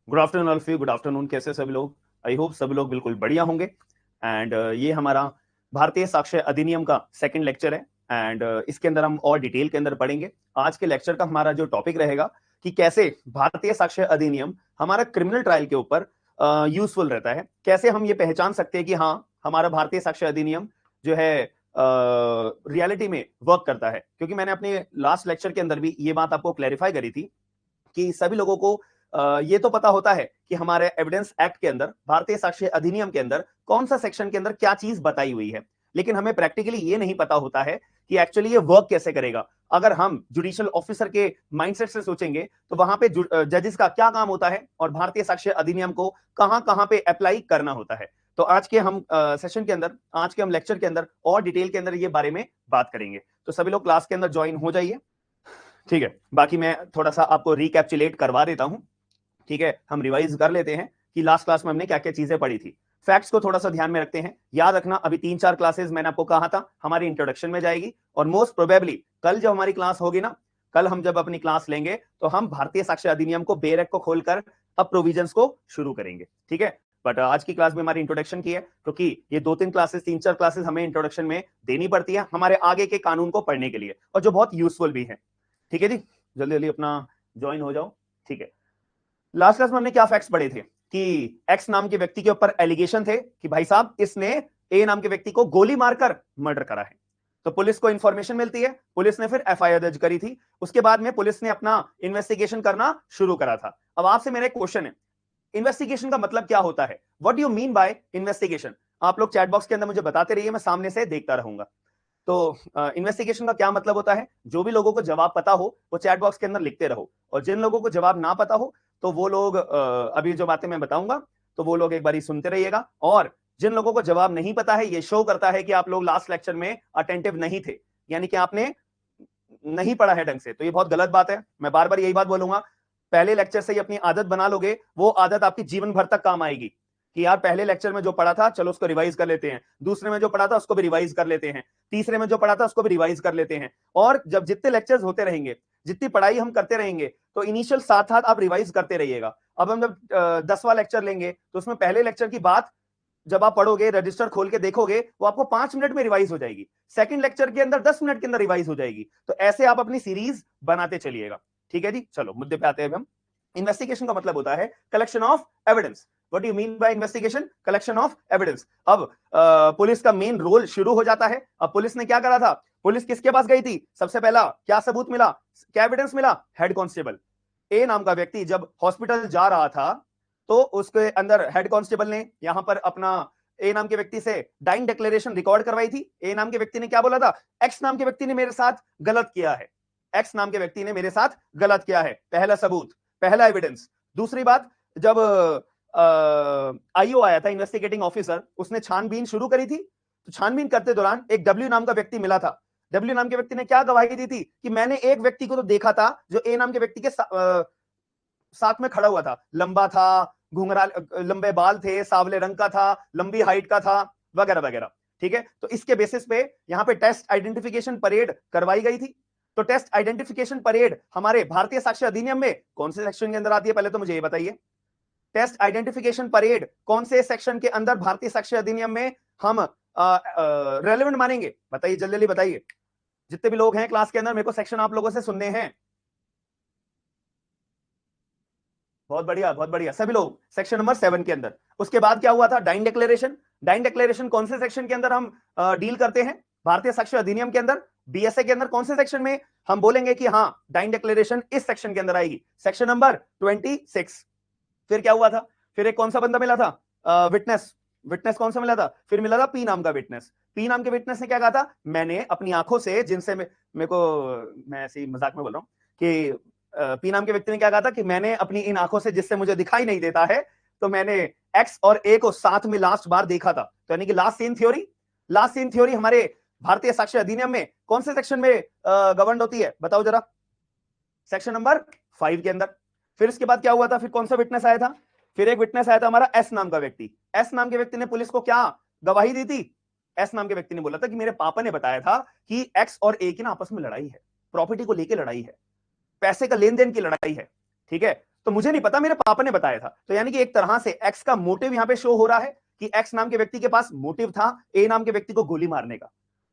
Good afternoon अल्फी, good afternoon. कैसे सभी लोग? आई होप सभी लोग बिल्कुल बढ़िया होंगे। एंड ये हमारा भारतीय साक्ष्य अधिनियम का सेकंड लेक्चर है। एंड इसके अंदर हम और डिटेल के अंदर पढ़ेंगे। आज के लेक्चर का हमारा जो टॉपिक रहेगा कि कैसे भारतीय साक्ष्य अधिनियम हमारा क्रिमिनल ट्रायल के ऊपर यूजफुल रहता है, कैसे हम ये पहचान सकते हैं कि हाँ, हमारा भारतीय साक्ष्य अधिनियम जो है रियलिटी में वर्क करता है। क्योंकि मैंने अपने लास्ट लेक्चर के अंदर भी ये बात आपको क्लैरिफाई करी थी कि सभी लोगों को ये तो पता होता है कि हमारे एविडेंस एक्ट के अंदर, भारतीय साक्ष्य अधिनियम के अंदर कौन सा सेक्शन के अंदर क्या चीज बताई हुई है, लेकिन हमें प्रैक्टिकली ये नहीं पता होता है कि एक्चुअली ये वर्क कैसे करेगा। अगर हम जुडिशियल ऑफिसर के माइंडसेट से सोचेंगे तो वहां पे जजेस का क्या काम होता है और भारतीय साक्ष्य अधिनियम को कहां कहां पे अप्लाई करना होता है। तो आज के हम सेशन के अंदर, आज के हम लेक्चर के अंदर और डिटेल के अंदर ये बारे में बात करेंगे। तो सभी लोग क्लास के अंदर ज्वाइन हो जाइए। ठीक है, बाकी मैं थोड़ा सा आपको रिकैप्चुलेट करवा देता हूं। ठीक है, हम रिवाइज कर लेते हैं कि लास्ट क्लास में हमने क्या क्या चीजें पढ़ी थी। फैक्ट्स को थोड़ा सा ध्यान में रखते हैं। याद रखना, अभी 3-4 क्लासेस मैंने आपको कहा था हमारी इंट्रोडक्शन में जाएगी, और मोस्ट प्रोबेबली कल जब हमारी क्लास होगी ना, कल हम जब अपनी क्लास लेंगे तो हम भारतीय साक्ष्य अधिनियम को, बेरेक को खोलकर अब प्रोविजंस को शुरू करेंगे। ठीक है, बट आज की क्लास में हमारी इंट्रोडक्शन की है, क्योंकि ये 2-3 क्लासेस, 3-4 क्लासेस हमें इंट्रोडक्शन में देनी पड़ती है हमारे आगे के कानून को पढ़ने के लिए, और जो बहुत यूजफुल भी है। ठीक है जी, जल्दी जल्दी अपना ज्वाइन हो जाओ। ठीक है, लास्ट क्लास में हमने क्या फैक्ट्स पढ़े थे कि एक्स नाम के व्यक्ति के ऊपर एलिगेशन थे कि भाई साहब, इसने ए नाम के व्यक्ति को गोली मारकर मर्डर करा है। तो पुलिस को इंफॉर्मेशन मिलती है, पुलिस ने फिर एफआईआर दर्ज करी थी। उसके बाद में पुलिस ने अपना इन्वेस्टिगेशन करना शुरू करा था। अब आपसे मेरा एक क्वेश्चन है, इन्वेस्टिगेशन का मतलब क्या होता है? What do you mean by investigation? आप लोग चैट बॉक्स के अंदर मुझे बताते रहिए, मैं सामने से देखता रहूंगा। तो इन्वेस्टिगेशन का क्या मतलब होता है? जो भी लोगों को जवाब पता हो वो चैट बॉक्स के अंदर लिखते रहो, और जिन लोगों को जवाब ना पता हो तो वो लोग अभी जो बातें मैं बताऊंगा तो वो लोग एक बार सुनते रहिएगा। और जिन लोगों को जवाब नहीं पता है, ये शो करता है कि आप लोग लास्ट लेक्चर में अटेंटिव नहीं थे, यानी कि आपने नहीं पढ़ा है ढंग से। तो ये बहुत गलत बात है। मैं बार बार यही बात बोलूंगा, पहले लेक्चर से ही अपनी आदत बना लोगे, वो आदत आपकी जीवन भर तक काम आएगी कि यार पहले लेक्चर में जो पढ़ा था चलो उसको रिवाइज कर लेते हैं, दूसरे में जो पढ़ा था उसको भी रिवाइज कर लेते हैं, तीसरे में जो पढ़ा था उसको भी रिवाइज कर लेते हैं। और जब जितने लेक्चर्स होते रहेंगे, जितनी पढ़ाई हम करते रहेंगे, तो इनिशियल साथ साथ आप रिवाइज करते रहिएगा। अब हम जब 10वां लेक्चर लेंगे तो उसमें पहले लेक्चर की बात जब आप पढ़ोगे, रजिस्टर खोल के देखोगे, वो आपको 5 मिनट में रिवाइज हो जाएगी। सेकंड लेक्चर के अंदर 10 मिनट के अंदर रिवाइज हो जाएगी। तो ऐसे आप अपनी सीरीज बनाते चलिएगा। ठीक है जी, चलो मुद्दे पे आते हैं। हम इन्वेस्टिगेशन का मतलब होता है collection of evidence. What do you mean by investigation? Collection of evidence. अब पुलिस का मेन रोल शुरू हो जाता है। अब पुलिस ने क्या करा था? पुलिस किसके पास गई थी? सबसे पहला क्या सबूत मिला, क्या एविडेंस मिला? हेड कांस्टेबल ए नाम का व्यक्ति जब हॉस्पिटल जा रहा था तो उसके अंदर हेड कांस्टेबल ने यहां पर अपना ए नाम के व्यक्ति से डाइंग डिक्लेरेशन रिकॉर्ड करवाई थी। ए नाम के व्यक्ति ने क्या बोला था? एक्स नाम के व्यक्ति ने मेरे साथ गलत किया है, एक्स नाम के व्यक्ति ने मेरे साथ गलत किया है। पहला सबूत, पहला एविडेंस। दूसरी बात, जब आईओ आया था, इन्वेस्टिगेटिंग ऑफिसर, उसने छानबीन शुरू करी थी। तो छानबीन करते दौरान एक डब्ल्यू नाम का व्यक्ति मिला था। डब्ल्यू नाम के व्यक्ति ने क्या गवाही दी थी कि मैंने एक व्यक्ति को तो देखा था जो ए नाम के व्यक्ति के साथ में खड़ा हुआ था, लंबा था, घुंघरा, लंबे बाल थे, सावले रंग का था, लंबी हाइट का था, वगैरह वगैरह। ठीक है, तो इसके बेसिस पे यहां पे टेस्ट आइडेंटिफिकेशन परेड करवाई गई थी। तो टेस्ट आइडेंटिफिकेशन परेड हमारे भारतीय साक्ष्य अधिनियम में कौन से सेक्शन के अंदर आती है? पहले तो मुझे ये बताइए, टेस्ट आइडेंटिफिकेशन परेड कौन से सेक्शन के अंदर भारतीय साक्ष्य अधिनियम में हम रेलेवेंट मानेंगे? बताइए, जल्दी जल्दी बताइए। जितने भी लोग हैं क्लास के अंदर, मेरे को सेक्शन आप लोगों से सुनने हैं। बहुत बढ़िया, बहुत बढ़िया, सभी लोग सेक्शन नंबर 7 के अंदर। उसके बाद क्या हुआ था? Dine declaration. डाइन डिक्लेरेशन कौन से सेक्शन के अंदर हम डील करते हैं? भारतीय साक्ष्य अधिनियम के अंदर, बीएसए के अंदर कौन से सेक्शन में हम बोलेंगे कि हाँ, डाइन डिक्लेरेशन इस सेक्शन के अंदर आएगी? Section number 26। फिर क्या हुआ था? फिर एक कौन सा बंदा मिला था? विटनेस। विटनेस कौन सा मिला था? फिर मिला था पी नाम का विटनेस। पी नाम के विटनेस ने क्या कहा था? मैंने अपनी आंखों से, जिनसे मेरे को, मैं ऐसे ही मजाक में बोल रहा हूं कि पी नाम के व्यक्ति ने क्या कहा था कि मैंने अपनी इन आंखों से, जिससे मुझे दिखाई नहीं देता है, तो मैंने एक्स और ए को साथ में लास्ट बार देखा था। तो यानी कि last seen theory, last seen theory हमारे भारतीय साक्ष्य अधिनियम में कौन से सेक्शन में गवर्न होती है? बताओ जरा। सेक्शन नंबर 5 के अंदर। फिर इसके बाद क्या हुआ था? फिर कौन सा विटनेस आया था? फिर एक विटनेस आया था हमारा एस नाम का व्यक्ति। एस नाम के व्यक्ति ने पुलिस को क्या गवाही दी थी? एस नाम के व्यक्ति ने बोला था कि मेरे पापा ने बताया था कि एक्स और ए की ना आपस में लड़ाई है, प्रॉपर्टी को लेकर लड़ाई है, पैसे का लेन देन की लड़ाई है। ठीक है, तो मुझे नहीं पता, मेरे पापा ने बताया था। तो यानी कि एक तरह से एक्स का मोटिव यहां पे शो हो रहा है कि एक्स नाम के व्यक्ति के पास मोटिव था ए नाम के व्यक्ति को गोली मारने का।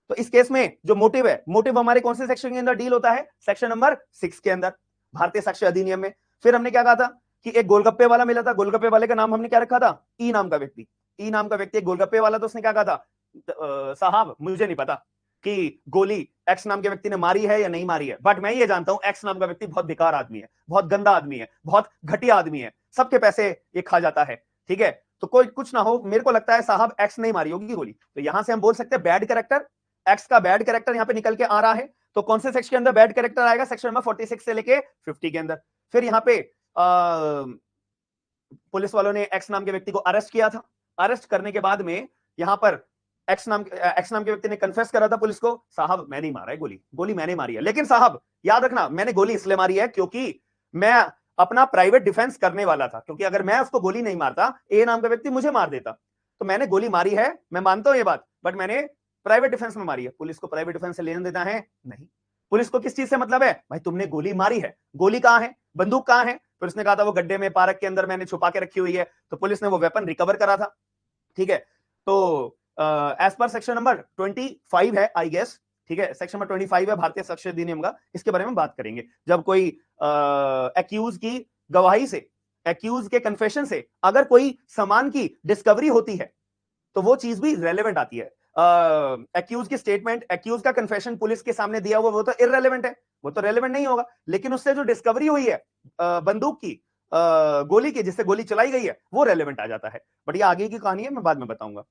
तो इस केस में जो मोटिव है, मोटिव हमारे कौन से सेक्शन के अंदर डील होता है? सेक्शन नंबर 6 के अंदर, भारतीय साक्ष्य अधिनियम में। फिर हमने क्या कहा था कि एक गोलगप्पे वाला मिला था, गोलगप्पे वाले का नाम हमने क्या रखा था? ई नाम का व्यक्ति। ई नाम का व्यक्ति एक गोलगप्पे वाला, तो उसने क्या कहा था? साहब मुझे नहीं पता कि गोली एक्स नाम के व्यक्ति ने मारी है या नहीं मारी है, बट मैं ये जानता हूं एक्स नाम का व्यक्ति बहुत बेकार आदमी है, बहुत गंदा आदमी है, बहुत घटिया आदमी है, सबके पैसे ये खा जाता है, ठीक है? तो कोई कुछ ना हो, मेरे को लगता है साहब एक्स नहीं मारी होगी गोली। तो यहां से हम बोल सकते हैं बैड कैरेक्टर, एक्स का बैड कैरेक्टर यहां पे निकल के आ रहा है। तो कौन से सेक्शन के अंदर बैड कैरेक्टर आएगा? सेक्शन नंबर 46 से लेके 50 के अंदर। फिर यहां पे पुलिस वालों ने एक्स नाम के व्यक्ति को अरेस्ट किया था। अरेस्ट करने के बाद में यहां पर एक्स नाम के व्यक्ति ने कन्फेस करा था पुलिस को, साहब मैं नहीं मारा है गोली, गोली मैंने मारी है। लेकिन साहब याद रखना, मैंने गोली इसलिए मारी है क्योंकि मैं अपना प्राइवेट डिफेंस करने वाला था, क्योंकि अगर मैं उसको गोली नहीं मारता, ए नाम का व्यक्ति मुझे मार देता। तो मैंने गोली मारी है, मैं मानता हूं ये बात, बट मैंने प्राइवेट डिफेंस में मारी है। पुलिस को प्राइवेट डिफेंस से लेना देना है नहीं। पुलिस को किस चीज से मतलब है? भाई तुमने गोली मारी है, गोली कहां है, बंदूक कहां है? फिर उसने कहा था वो गड्ढे में पार्क के अंदर मैंने छुपा के रखी हुई है। तो पुलिस ने वो वेपन रिकवर करा था, ठीक है? तो एज पर सेक्शन नंबर 25 है आई गेस, ठीक है? सेक्शन नंबर 25 है भारतीय साक्ष्य अधिनियम का, इसके बारे में बात करेंगे। जब कोई एक्यूज की गवाही से, एक्यूज के कन्फेशन से अगर कोई सामान की डिस्कवरी होती है तो वो चीज भी रेलेवेंट आती है। एक्यूज की स्टेटमेंट, एक्यूज का कन्फेशन पुलिस के सामने दिया हुआ, वो तो इररेलेवेंट है, वो तो रेलेवेंट नहीं होगा। लेकिन उससे जो डिस्कवरी हुई है बंदूक की, गोली की, जिससे गोली चलाई गई है, वो रेलेवेंट आ जाता है। बट ये आगे की कहानी है, मैं बाद में बताऊंगा।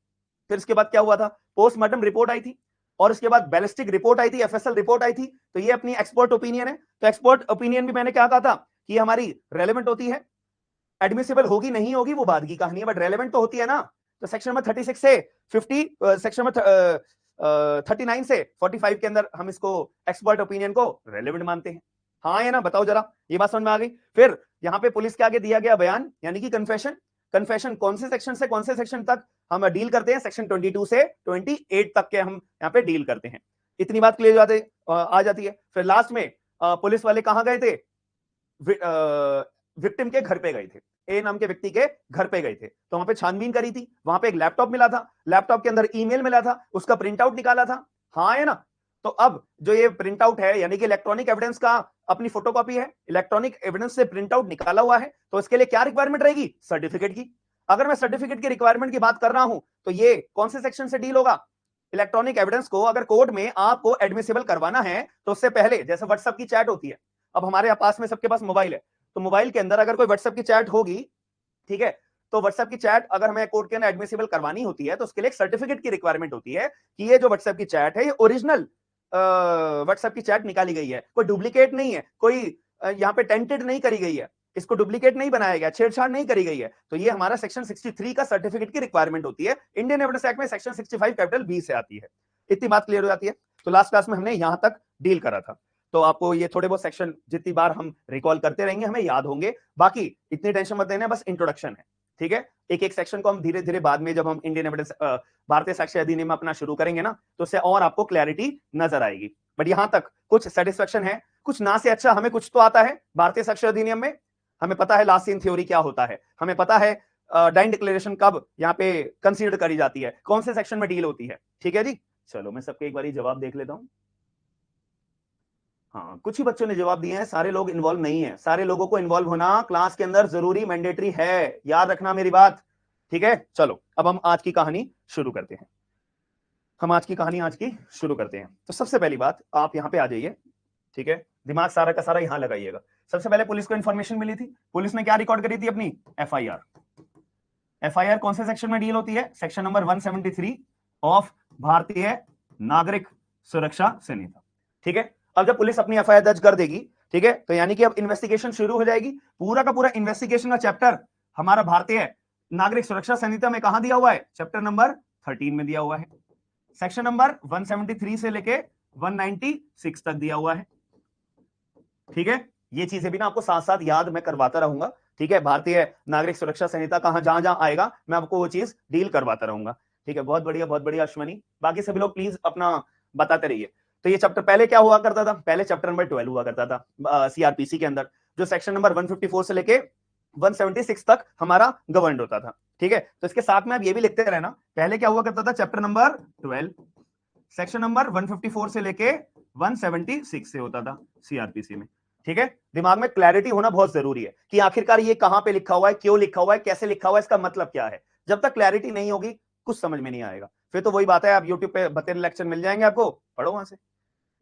फिर इसके बाद क्या हुआ था? पोस्टमार्टम रिपोर्ट आई थी, और उसके बाद बैलिस्टिक रिपोर्ट आई थी, एफएसएल रिपोर्ट आई थी। तो ये अपनी एक्सपर्ट ओपिनियन है। तो एक्सपर्ट ओपिनियन भी मैंने क्या कहा था कि हमारी रेलेवेंट होती है। एडमिसिबल होगी नहीं होगी वो बाद की कहानी है, बट रेलेवेंट तो होती है ना। तो सेक्शन नंबर 36 से 50, सेक्शन नंबर 39 से 45 के अंदर हम इसको एक्सपर्ट ओपिनियन को रेलेवेंट मानते हैं। हाँ या ना, बताओ जरा, ये बात समझ में आ गई? फिर यहाँ पे पुलिस के आगे दिया गया बयान, यानी कि कन्फेशन। कन्फेशन कौन से सेक्शन से कौन से सेक्शन तक हम डील करते हैं? सेक्शन 22 से 28 तक के हम यहाँ पे डील करते हैं। इतनी बात क्लियर आ जाती है। फिर लास्ट में पुलिस वाले कहां गए थे? विक्टिम के घर पे गए थे, ए नाम के व्यक्ति के घर पे गए थे। तो वहां पे छानबीन करी थी, वहां पे एक लैपटॉप मिला था, लैपटॉप के अंदर ईमेल मिला था, उसका प्रिंट आउट निकाला था। हाँ है ना? तो अब जो ये प्रिंट आउट है, यानी कि इलेक्ट्रॉनिक एविडेंस का अपनी फोटोकॉपी है, इलेक्ट्रॉनिक एविडेंस से प्रिंट आउट निकाला हुआ है, तो इसके लिए क्या रिक्वायरमेंट रहेगी? सर्टिफिकेट की। अगर मैं सर्टिफिकेट की रिक्वायरमेंट की बात कर रहा हूं, तो ये कौन से सेक्शन से डील होगा? इलेक्ट्रॉनिक एविडेंस को अगर कोर्ट में आपको एडमिसिबल करवाना है, तो उससे पहले जैसे व्हाट्सएप की चैट होती है, अब हमारे पास में सबके पास मोबाइल है, तो मोबाइल के अंदर अगर कोई व्हाट्सएप की चैट होगी, ठीक है, तो व्हाट्सएप की चैट अगर हमें कोर्ट के अंदर एडमिसिबल करवानी होती है, तो उसके लिए एक सर्टिफिकेट की रिक्वायरमेंट होती है कि ये जो व्हाट्सएप की चैट है, ये ओरिजिनल व्हाट्सएप की चैट निकाली गई है, कोई डुप्लीकेट नहीं है, कोई यहाँ पे टेंटेड नहीं करी गई है, इसको डुप्लीकेट नहीं बनाया गया, छेड़छाड़ नहीं करी गई है। तो ये हमारा सेक्शन 63 का सर्टिफिकेट की रिक्वायरमेंट होती है। इंडियन एविडेंस एक्ट में सेक्शन 65 कैपिटल बी से आती है। इतनी बात क्लियर हो जाती है। तो लास्ट क्लास में हमने यहां तक डील करा था। तो आपको ये थोड़े बहुत सेक्शन जितनी बार हम रिकॉल करते रहेंगे हमें याद होंगे। बाकी इतनी टेंशन मत लेना, बस इंट्रोडक्शन है, ठीक है? एक एक सेक्शन को हम धीरे धीरे बाद में, जब हम इंडियन एविडेंस भारतीय साक्ष्य अधिनियम अपना शुरू करेंगे ना, तो उससे और आपको क्लैरिटी नजर आएगी। बट यहां तक कुछ सेटिस्फेक्शन है, कुछ ना से अच्छा हमें कुछ तो आता है भारतीय साक्ष्य अधिनियम में। हमें पता है लास्ट सीन थ्योरी क्या होता है, हमें पता है डाइन डिक्लेरेशन कब यहाँ पे कंसीडर करी जाती है, कौन से सेक्शन में डील होती है, ठीक है जी? चलो मैं सबके एक बार जवाब देख लेता हूं। हाँ, कुछ ही बच्चों ने जवाब दिए हैं, सारे लोग इन्वॉल्व नहीं है। सारे लोगों को इन्वॉल्व होना क्लास के अंदर जरूरी, मैंडेटरी है, याद रखना मेरी बात, ठीक है? चलो अब हम आज की कहानी शुरू करते हैं। हम आज की कहानी आज की शुरू करते हैं। तो सबसे पहली बात, आप यहाँ पे आ जाइए, ठीक है? दिमाग सारा का सारा यहां लगाइएगा। सबसे पहले पुलिस को इंफॉर्मेशन मिली थी, पुलिस ने क्या रिकॉर्ड करी थी? अपनी एफआईआर। एफआईआर कौन से सेक्शन में डील होती है? सेक्शन नंबर 173 ऑफ भारतीय नागरिक सुरक्षा संहिता, ठीक है? अब जब पुलिस अपनी एफआईआर दर्ज कर देगी, ठीक है, तो यानी कि अब इन्वेस्टिगेशन शुरू हो जाएगी। पूरा का पूरा इन्वेस्टिगेशन का चैप्टर हमारा भारतीय नागरिक सुरक्षा संहिता में कहां दिया हुआ है? चैप्टर नंबर 13 में दिया हुआ है। सेक्शन नंबर 173 से लेके 196 तक दिया हुआ है, ठीक है? ये चीजें भी ना आपको साथ साथ याद मैं करवाता रहूंगा, ठीक है? भारतीय नागरिक सुरक्षा संहिता कहां जहां जहां आएगा मैं आपको वो चीज डील करवाता रहूंगा, ठीक है? बहुत बढ़िया अश्वनी। बाकी सभी लोग प्लीज अपना बताते रहिए। तो ये चैप्टर पहले क्या हुआ करता था? पहले चैप्टर नंबर 12 हुआ करता था सीआरपीसी के अंदर। जो सेक्शन नंबर 154 से लेके 176 तक हमारा गवर्न होता था। ठीक है, तो इसके साथ में आप ये भी लिखते रहना, पहले क्या हुआ करता था, चैप्टर नंबर 12 सेक्शन नंबर 154 से लेके 176 से होता था सीआरपीसी में। ठीक है, दिमाग में क्लैरिटी होना बहुत जरूरी है कि आखिरकार ये कहां पे लिखा हुआ है, क्यों लिखा हुआ है, कैसे लिखा हुआ है, इसका मतलब क्या है। जब तक क्लैरिटी नहीं होगी कुछ समझ में नहीं आएगा। फिर तो वही बात है, आप यूट्यूब पे 32 लेक्चर मिल जाएंगे आपको, पढ़ो वहां से।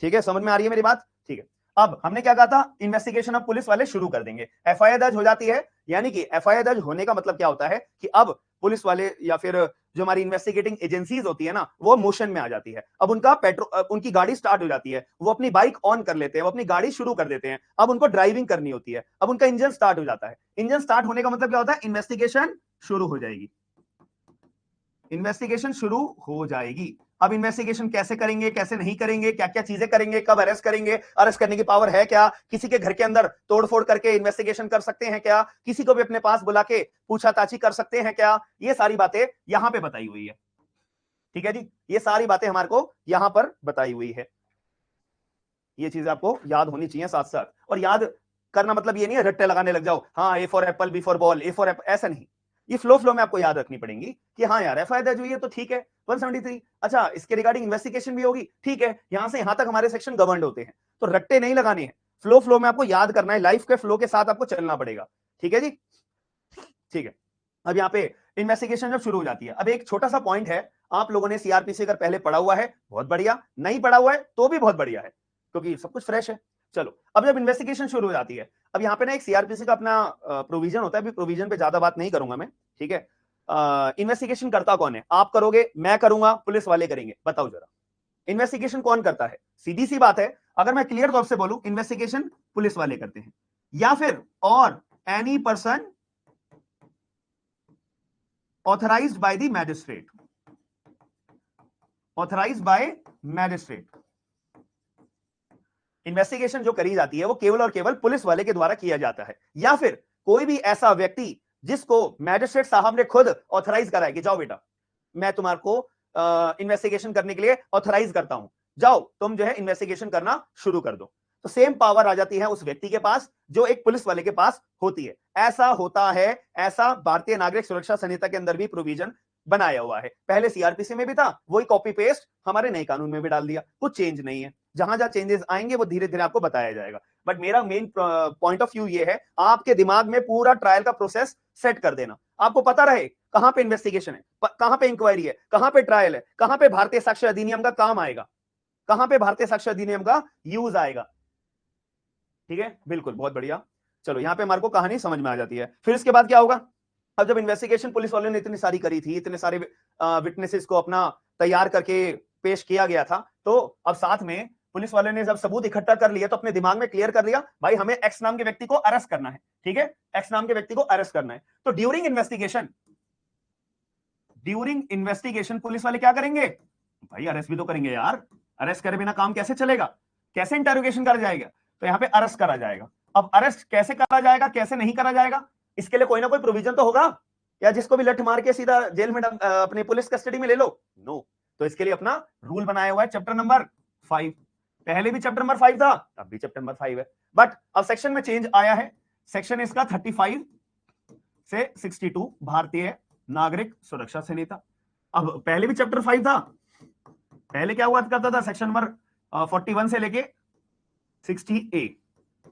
ठीक है, समझ में आ रही है मेरी बात? ठीक है, अब हमने क्या कहा था, इन्वेस्टिगेशन अब पुलिस वाले शुरू कर देंगे, एफआईआर दर्ज हो जाती है, यानी कि एफआईआर दर्ज होने का मतलब क्या होता है कि अब पुलिस वाले या फिर जो हमारी इन्वेस्टिगेटिंग एजेंसीज होती है ना, वो मोशन में आ जाती है। अब उनका पेट्रोल, उनकी गाड़ी स्टार्ट हो जाती है, वो अपनी बाइक ऑन कर लेते हैं, वो अपनी गाड़ी शुरू कर देते हैं, अब उनको ड्राइविंग करनी होती है, अब उनका इंजन स्टार्ट हो जाता है। इंजन स्टार्ट होने का मतलब क्या होता है, इन्वेस्टिगेशन शुरू हो जाएगी, इन्वेस्टिगेशन शुरू हो जाएगी। अब इन्वेस्टिगेशन कैसे करेंगे, कैसे नहीं करेंगे, क्या क्या चीजें करेंगे, कब अरेस्ट करेंगे, अरेस्ट करने की पावर है क्या, किसी के घर के अंदर तोड़फोड़ करके इन्वेस्टिगेशन कर सकते हैं क्या, किसी को भी अपने पास बुला के पूछताछी कर सकते हैं क्या, ये सारी बातें यहां पे बताई हुई है। ठीक है जी, ये सारी बातें हमारे को यहां पर बताई हुई है। ये चीजें आपको याद होनी चाहिए साथ साथ, और याद करना मतलब ये नहीं है रट्टे लगाने लग जाओ, हाँ A for apple, B for ball, A for apple, ऐसा नहीं। ये फ्लो में आपको याद रखनी पड़ेगी कि हाँ यार एफआईआर दर्ज हुई है तो ठीक है 173, अच्छा इसके रिगार्डिंग इन्वेस्टिगेशन भी होगी, ठीक है, यहां से यहां तक हमारे सेक्शन गवर्नड होते हैं। तो रट्टे नहीं लगाने हैं, फ्लो में आपको याद करना है, लाइफ के फ्लो के साथ आपको चलना पड़ेगा। ठीक है जी, ठीक है। अब यहाँ पे इन्वेस्टिगेशन जब शुरू हो जाती है, अब एक छोटा सा पॉइंट है, आप लोगों ने सीआरपीसी अगर पहले पढ़ा हुआ है बहुत बढ़िया, नहीं पढ़ा हुआ है तो भी बहुत बढ़िया है, क्योंकि सब कुछ फ्रेश है। चलो, अब जब इन्वेस्टिगेशन शुरू हो जाती है, अब यहाँ पे ना एक सीआरपीसी का अपना प्रोविजन होता है, अभी प्रोविजन पे ज्यादा बात नहीं करूंगा मैं। ठीक है, इन्वेस्टिगेशन करता कौन है, आप करोगे, मैं करूंगा, पुलिस वाले करेंगे, बताओ जरा इन्वेस्टिगेशन कौन करता है। सीधी सी बात है, अगर मैं क्लियर तौर से बोलूं, इन्वेस्टिगेशन पुलिस वाले करते हैं, या फिर और any person authorized by the magistrate, authorized by magistrate। Investigation जो करी जाती है वो केवल और केवल पुलिस वाले के द्वारा किया जाता है, या फिर कोई भी ऐसा व्यक्ति जिसको मैजिस्ट्रेट साहब ने खुद ऑथराइज करा है कि जाओ बेटा मैं तुम्हारे को इन्वेस्टिगेशन करने के लिए ऑथराइज करता हूं, जाओ तुम जो है इन्वेस्टिगेशन करना शुरू कर दो। तो सेम पावर आ जाती है उस व्यक्ति के पास जो एक पुलिस वाले के पास होती है। ऐसा होता है, ऐसा भारतीय नागरिक सुरक्षा संहिता के अंदर भी प्रोविजन बनाया हुआ है, पहले सीआरपीसी में भी था, वही कॉपी पेस्ट हमारे नए कानून में भी डाल दिया, कुछ चेंज नहीं है। जहां जहां चेंजेस आएंगे वो धीरे धीरे आपको बताया जाएगा। बट मेरा मेन पॉइंट ऑफ व्यू ये है, आपके दिमाग में पूरा ट्रायल का प्रोसेस सेट कर देना, आपको पता रहे कहां पे इन्वेस्टिगेशन है, कहां पे इंक्वायरी है, कहां पे ट्रायल है, कहां पे भारतीय साक्ष्य अधिनियम का काम आएगा, कहां पे भारतीय साक्ष्य अधिनियम का यूज आएगा। ठीक है, बिल्कुल, बहुत बढ़िया। चलो, यहां पे हमारे को कहानी समझ में आ जाती है। फिर इसके बाद क्या होगा, अब जब इन्वेस्टिगेशन पुलिस वालों ने इतनी सारी करी थी, इतने सारे विटनेसेस को अपना तैयार करके पेश किया गया था, तो अब साथ में पुलिस वाले ने जब सबूत इकट्ठा कर लिया तो अपने दिमाग में क्लियर कर लिया, भाई हमें एक्स नाम के व्यक्ति को अरेस्ट करना है। ठीक है, एक्स नाम के व्यक्ति को अरेस्ट करना है। तो ड्यूरिंग इन्वेस्टिगेशन पुलिस वाले क्या करेंगे, भाई अरेस्ट भी तो करेंगे यार, अरेस्ट करे बिना काम कैसे चलेगा, कैसे इंटरोगेशन करा जाएगा, तो यहां पे अरेस्ट करा जाएगा। अब अरेस्ट कैसे करा जाएगा, कैसे नहीं करा जाएगा, इसके लिए कोई ना कोई प्रोविजन तो होगा, या जिसको भी लठ मार के सीधा जेल में अपने पुलिस कस्टडी में ले लो, नो। तो इसके लिए अपना रूल बनाया हुआ है चैप्टर नंबर 5, पहले भी चैप्टर नंबर 5 था, अब भी चैप्टर नंबर 5 है, बट अब सेक्शन में चेंज आया है। सेक्शन इसका 35 से 62 भारतीय नागरिक सुरक्षा संहिता। अब पहले भी चैप्टर 5 था, पहले क्या हुआ करता था, सेक्शन नंबर 41 से लेके 60A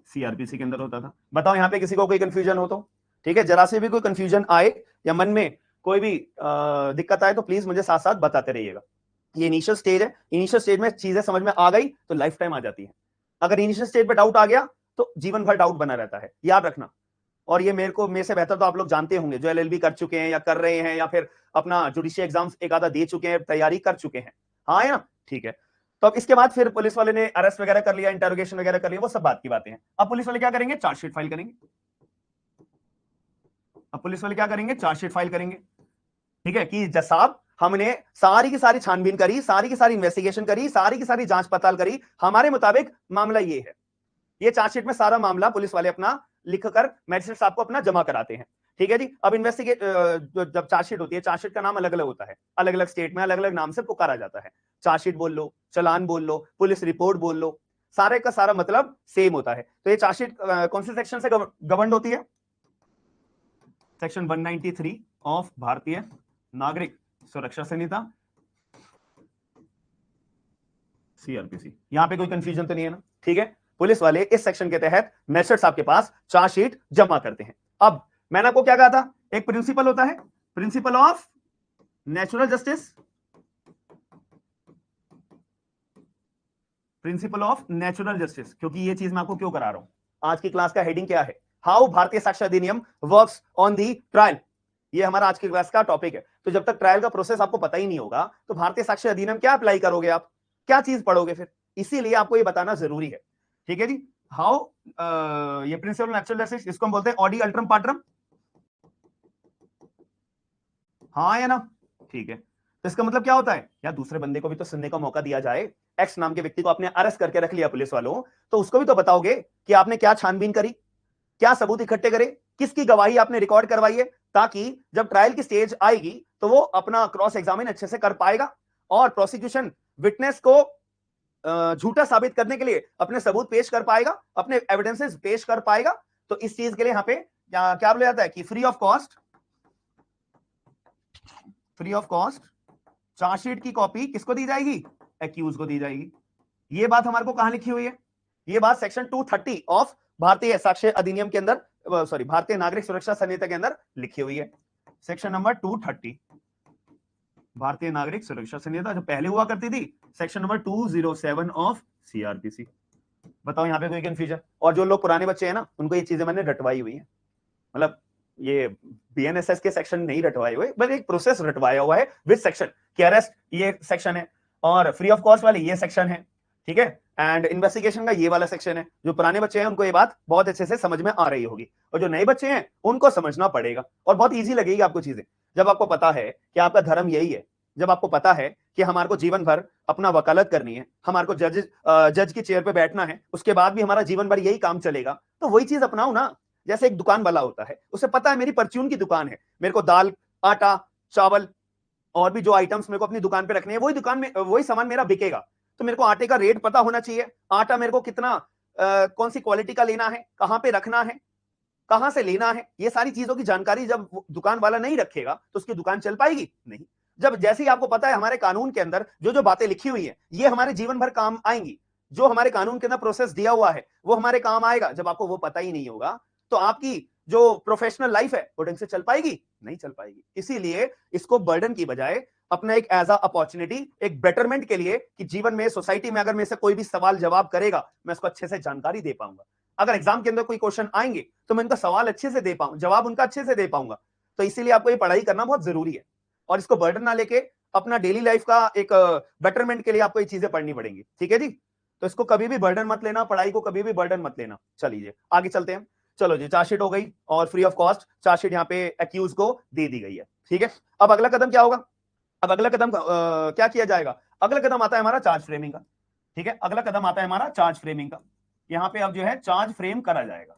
सीआरपीसी के अंदर होता था। बताओ यहां पे किसी को कोई कंफ्यूजन हो तो, ठीक है, जरा से भी कोई कंफ्यूजन आए या मन में कोई भी दिक्कत आए तो प्लीज मुझे साथ साथ बताते रहिएगा। ये इनिशियल स्टेज है, इनिशियल स्टेज में चीजें समझ में आ गई तो लाइफ टाइम आ जाती है, अगर इनिशियल स्टेज पे डाउट आ गया तो जीवन भर डाउट बना रहता है, याद रखना। और ये मेरे से बेहतर तो आप लोग जानते होंगे जो एलएलबी कर चुके हैं या कर रहे हैं, या फिर अपना जुडिशियल एग्जाम्स एक आधा दे चुके हैं, तैयारी कर चुके हैं, हाँ है ना, ठीक है। तो अब इसके बाद फिर पुलिस वाले ने अरेस्ट वगैरह कर लिया, इंटरोगेशन वगैरह कर लिया, वो सब बात की बातें हैं। अब पुलिस वाले क्या करेंगे, चार्जशीट फाइल करेंगे। अब पुलिस वाले क्या करेंगे, चार्जशीट फाइल करेंगे। ठीक है, कि जज साहब हमने सारी की सारी छानबीन करी, सारी की सारी इन्वेस्टिगेशन करी, सारी की सारी जांच पड़ताल करी, हमारे मुताबिक मामला ये है। ये चार्जशीट में सारा मामला पुलिस वाले अपना लिखकर मैजिस्ट्रेट साहब को अपना जमा कराते हैं। ठीक है जी, अब इन्वेस्टिगेट जब चार्जशीट होती है, चार्जशीट का नाम अलग अलग होता है, अलग अलग स्टेट में अलग अलग नाम से पुकारा जाता है। चार्जशीट बोल लो, चलान बोल लो, पुलिस रिपोर्ट बोल लो, सारे का सारा मतलब सेम होता है। तो ये चार्जशीट कौन से सेक्शन से गवर्न होती है? सेक्शन 193 ऑफ भारतीय नागरिक सुरक्षा संहिता, सीआरपीसी। यहां पे कोई कंफ्यूजन तो नहीं है ना? ठीक है, पुलिस वाले इस सेक्शन के तहत मैजिस्ट्रेट साहब के पास चार्जशीट जमा करते हैं। अब मैंने आपको क्या कहा था, एक प्रिंसिपल होता है, principle of natural justice, principle of natural justice. क्योंकि ये चीज मैं आपको क्यों करा रहा हूं, आज की क्लास का हेडिंग क्या है, हाउ भारतीय साक्ष्य अधिनियम वर्क्स ऑन दी ट्रायल। ये हमारा आज की क्लास का टॉपिक है। तो जब तक ट्रायल का प्रोसेस आपको पता ही नहीं होगा तो भारतीय साक्ष्य अधिनियम क्या अप्लाई करोगे आप, क्या चीज पढ़ोगे फिर? इसीलिए आपको ये बताना जरूरी है। ठीक है जी, हाउ ये प्रिंसिपल ऑफ नेचुरल जस्टिस, इसको हम बोलते हैं ऑडी अल्ट्रम पार्ट्रम, हाँ या ना? ठीक है, तो इसका मतलब क्या होता है, या दूसरे बंदे को भी तो सुनने का मौका दिया जाए। एक्स नाम के व्यक्ति को आपने अरेस्ट करके रख लिया पुलिस वालों, तो उसको भी तो बताओगे कि आपने क्या छानबीन करी, क्या सबूत इकट्ठे करे, किसकी गवाही आपने रिकॉर्ड करवाई है, ताकि जब ट्रायल की स्टेज आएगी तो वो अपना क्रॉस एग्जामिन अच्छे से कर पाएगा और प्रोसिक्यूशन विटनेस को झूठा साबित करने के लिए अपने सबूत पेश कर पाएगा, अपने एविडेंसेस पेश कर पाएगा। तो इस चीज के लिए यहां पे क्या बोला जाता है कि free of cost, free of cost chargesheet की कॉपी किसको दी जाएगी, एक्यूज को दी जाएगी। ये बात हमारे को कहां लिखी हुई है, ये बात सेक्शन 230 ऑफ भारतीय साक्ष्य अधिनियम के अंदर, सॉरी भारतीय नागरिक सुरक्षा संहिता के अंदर लिखी हुई है। सेक्शन नंबर 230 भारतीय नागरिक सुरक्षा संहिता, जो पहले हुआ करती थी सेक्शन नंबर 207 ऑफ सीआरपीसी। बताओ यहां पे कोई कंफ्यूजन? और जो लोग पुराने बच्चे हैं ना, उनको ये चीजें मैंने रटवाई हुई है, मतलब ये बीएनएसएस के सेक्शन नहीं रटवाए हुए, बल्कि एक प्रोसेस रटवाया हुआ है विद सेक्शन कि अरेस्ट ये सेक्शन है और फ्री ऑफ कॉस्ट वाले ये सेक्शन है, ठीक है, एंड इन्वेस्टिगेशन का ये वाला सेक्शन है। जो पुराने बच्चे हैं उनको ये बात बहुत अच्छे से समझ में आ रही होगी, और जो नए बच्चे हैं उनको समझना पड़ेगा और बहुत ईजी लगेगी आपको चीजें। जब आपको पता है कि आपका धर्म यही है, जब आपको पता है कि हमारे को जीवन भर अपना वकालत करनी है, हमारे को जज की चेयर पे बैठना है, उसके बाद भी हमारा जीवन भर यही काम चलेगा, तो वही चीज अपनाओ ना। जैसे एक दुकान वाला होता है, उसे पता है मेरी परचून की दुकान है, मेरे को दाल, आटा, चावल और भी जो आइटम्स मेरे को अपनी दुकान पे रखने हैं, वही दुकान में वही सामान मेरा बिकेगा। तो मेरे को आटे का रेट पता होना चाहिए, आटा मेरे को कितना कौन सी क्वालिटी का लेना है, कहां पे रखना है, कहां से लेना है, ये सारी चीजों की जानकारी जब दुकान वाला नहीं रखेगा तो उसकी दुकान चल पाएगी नहीं। जब जैसे ही आपको पता है हमारे कानून के अंदर जो जो बातें लिखी हुई है ये हमारे जीवन भर काम आएंगी, जो हमारे कानून के अंदर प्रोसेस दिया हुआ है वो हमारे काम आएगा, जब आपको वो पता ही नहीं होगा तो आपकी जो प्रोफेशनल लाइफ है वो ढंग से चल पाएगी नहीं चल पाएगी। इसीलिए इसको बर्डन की बजाय अपना एक एज अ अपॉर्चुनिटी, एक बेटरमेंट के लिए कि जीवन में, सोसाइटी में अगर मेरे से कोई भी सवाल जवाब करेगा मैं उसको अच्छे से जानकारी दे पाऊंगा। अगर एग्जाम के अंदर कोई क्वेश्चन आएंगे तो मैं उनका सवाल अच्छे से दे पाऊंगा, जवाब उनका अच्छे से दे पाऊंगा। तो इसीलिए आपको ये पढ़ाई करना बहुत जरूरी है और इसको बर्डन ना लेके अपना डेली लाइफ का एक बेटरमेंट के लिए आपको ये चीजें पढ़नी पड़ेंगी। ठीक है जी, तो इसको कभी भी बर्डन मत लेना, पढ़ाई को कभी भी बर्डन मत लेना। चलिए आगे चलते हैं। चलो जी, चार्जशीट हो गई और फ्री ऑफ कॉस्ट चार्जशीट यहाँ पे एक्यूज को दे दी गई है। ठीक है, अब अगला कदम क्या होगा? अब अगला कदम क्या किया जाएगा? अगला कदम आता है हमारा चार्ज फ्रेमिंग का। ठीक है, अगला कदम आता है हमारा चार्ज फ्रेमिंग का। यहाँ पे अब जो है चार्ज फ्रेम करा जाएगा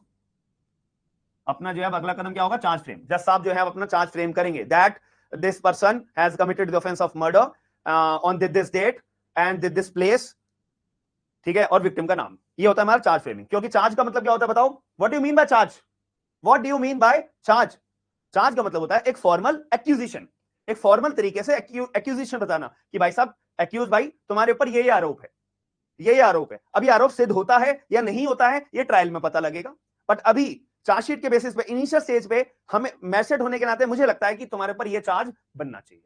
अपना। जो है अगला कदम क्या होगा? Charge frame. जज साहब जो है अपना चार्ज फ्रेम करेंगे, that this person has committed the offence of murder on this date and this place. ठीक है, और विक्टिम का नाम। ये होता है हमारा चार्ज फ्रेमिंग। क्योंकि चार्ज का मतलब क्या होता है बताओ? What do you mean by charge? What do you mean by charge? Charge का मतलब होता है एक फॉर्मल एक्यूजिशन, एक फॉर्मल तरीके से एक्यूजिशन बताना कि भाई साहब, एक्यूज भाई तुम्हारे ऊपर ये आरोप है, ये आरोप है। अब ये आरोप सिद्ध होता है या नहीं होता है ये ट्रायल में पता लगेगा, बट अभी चार्जशीट के बेसिस पे, इनिशियल स्टेज पे हमें मैसेज होने के नाते मुझे लगता है कि तुम्हारे ऊपर ये चार्ज बनना चाहिए।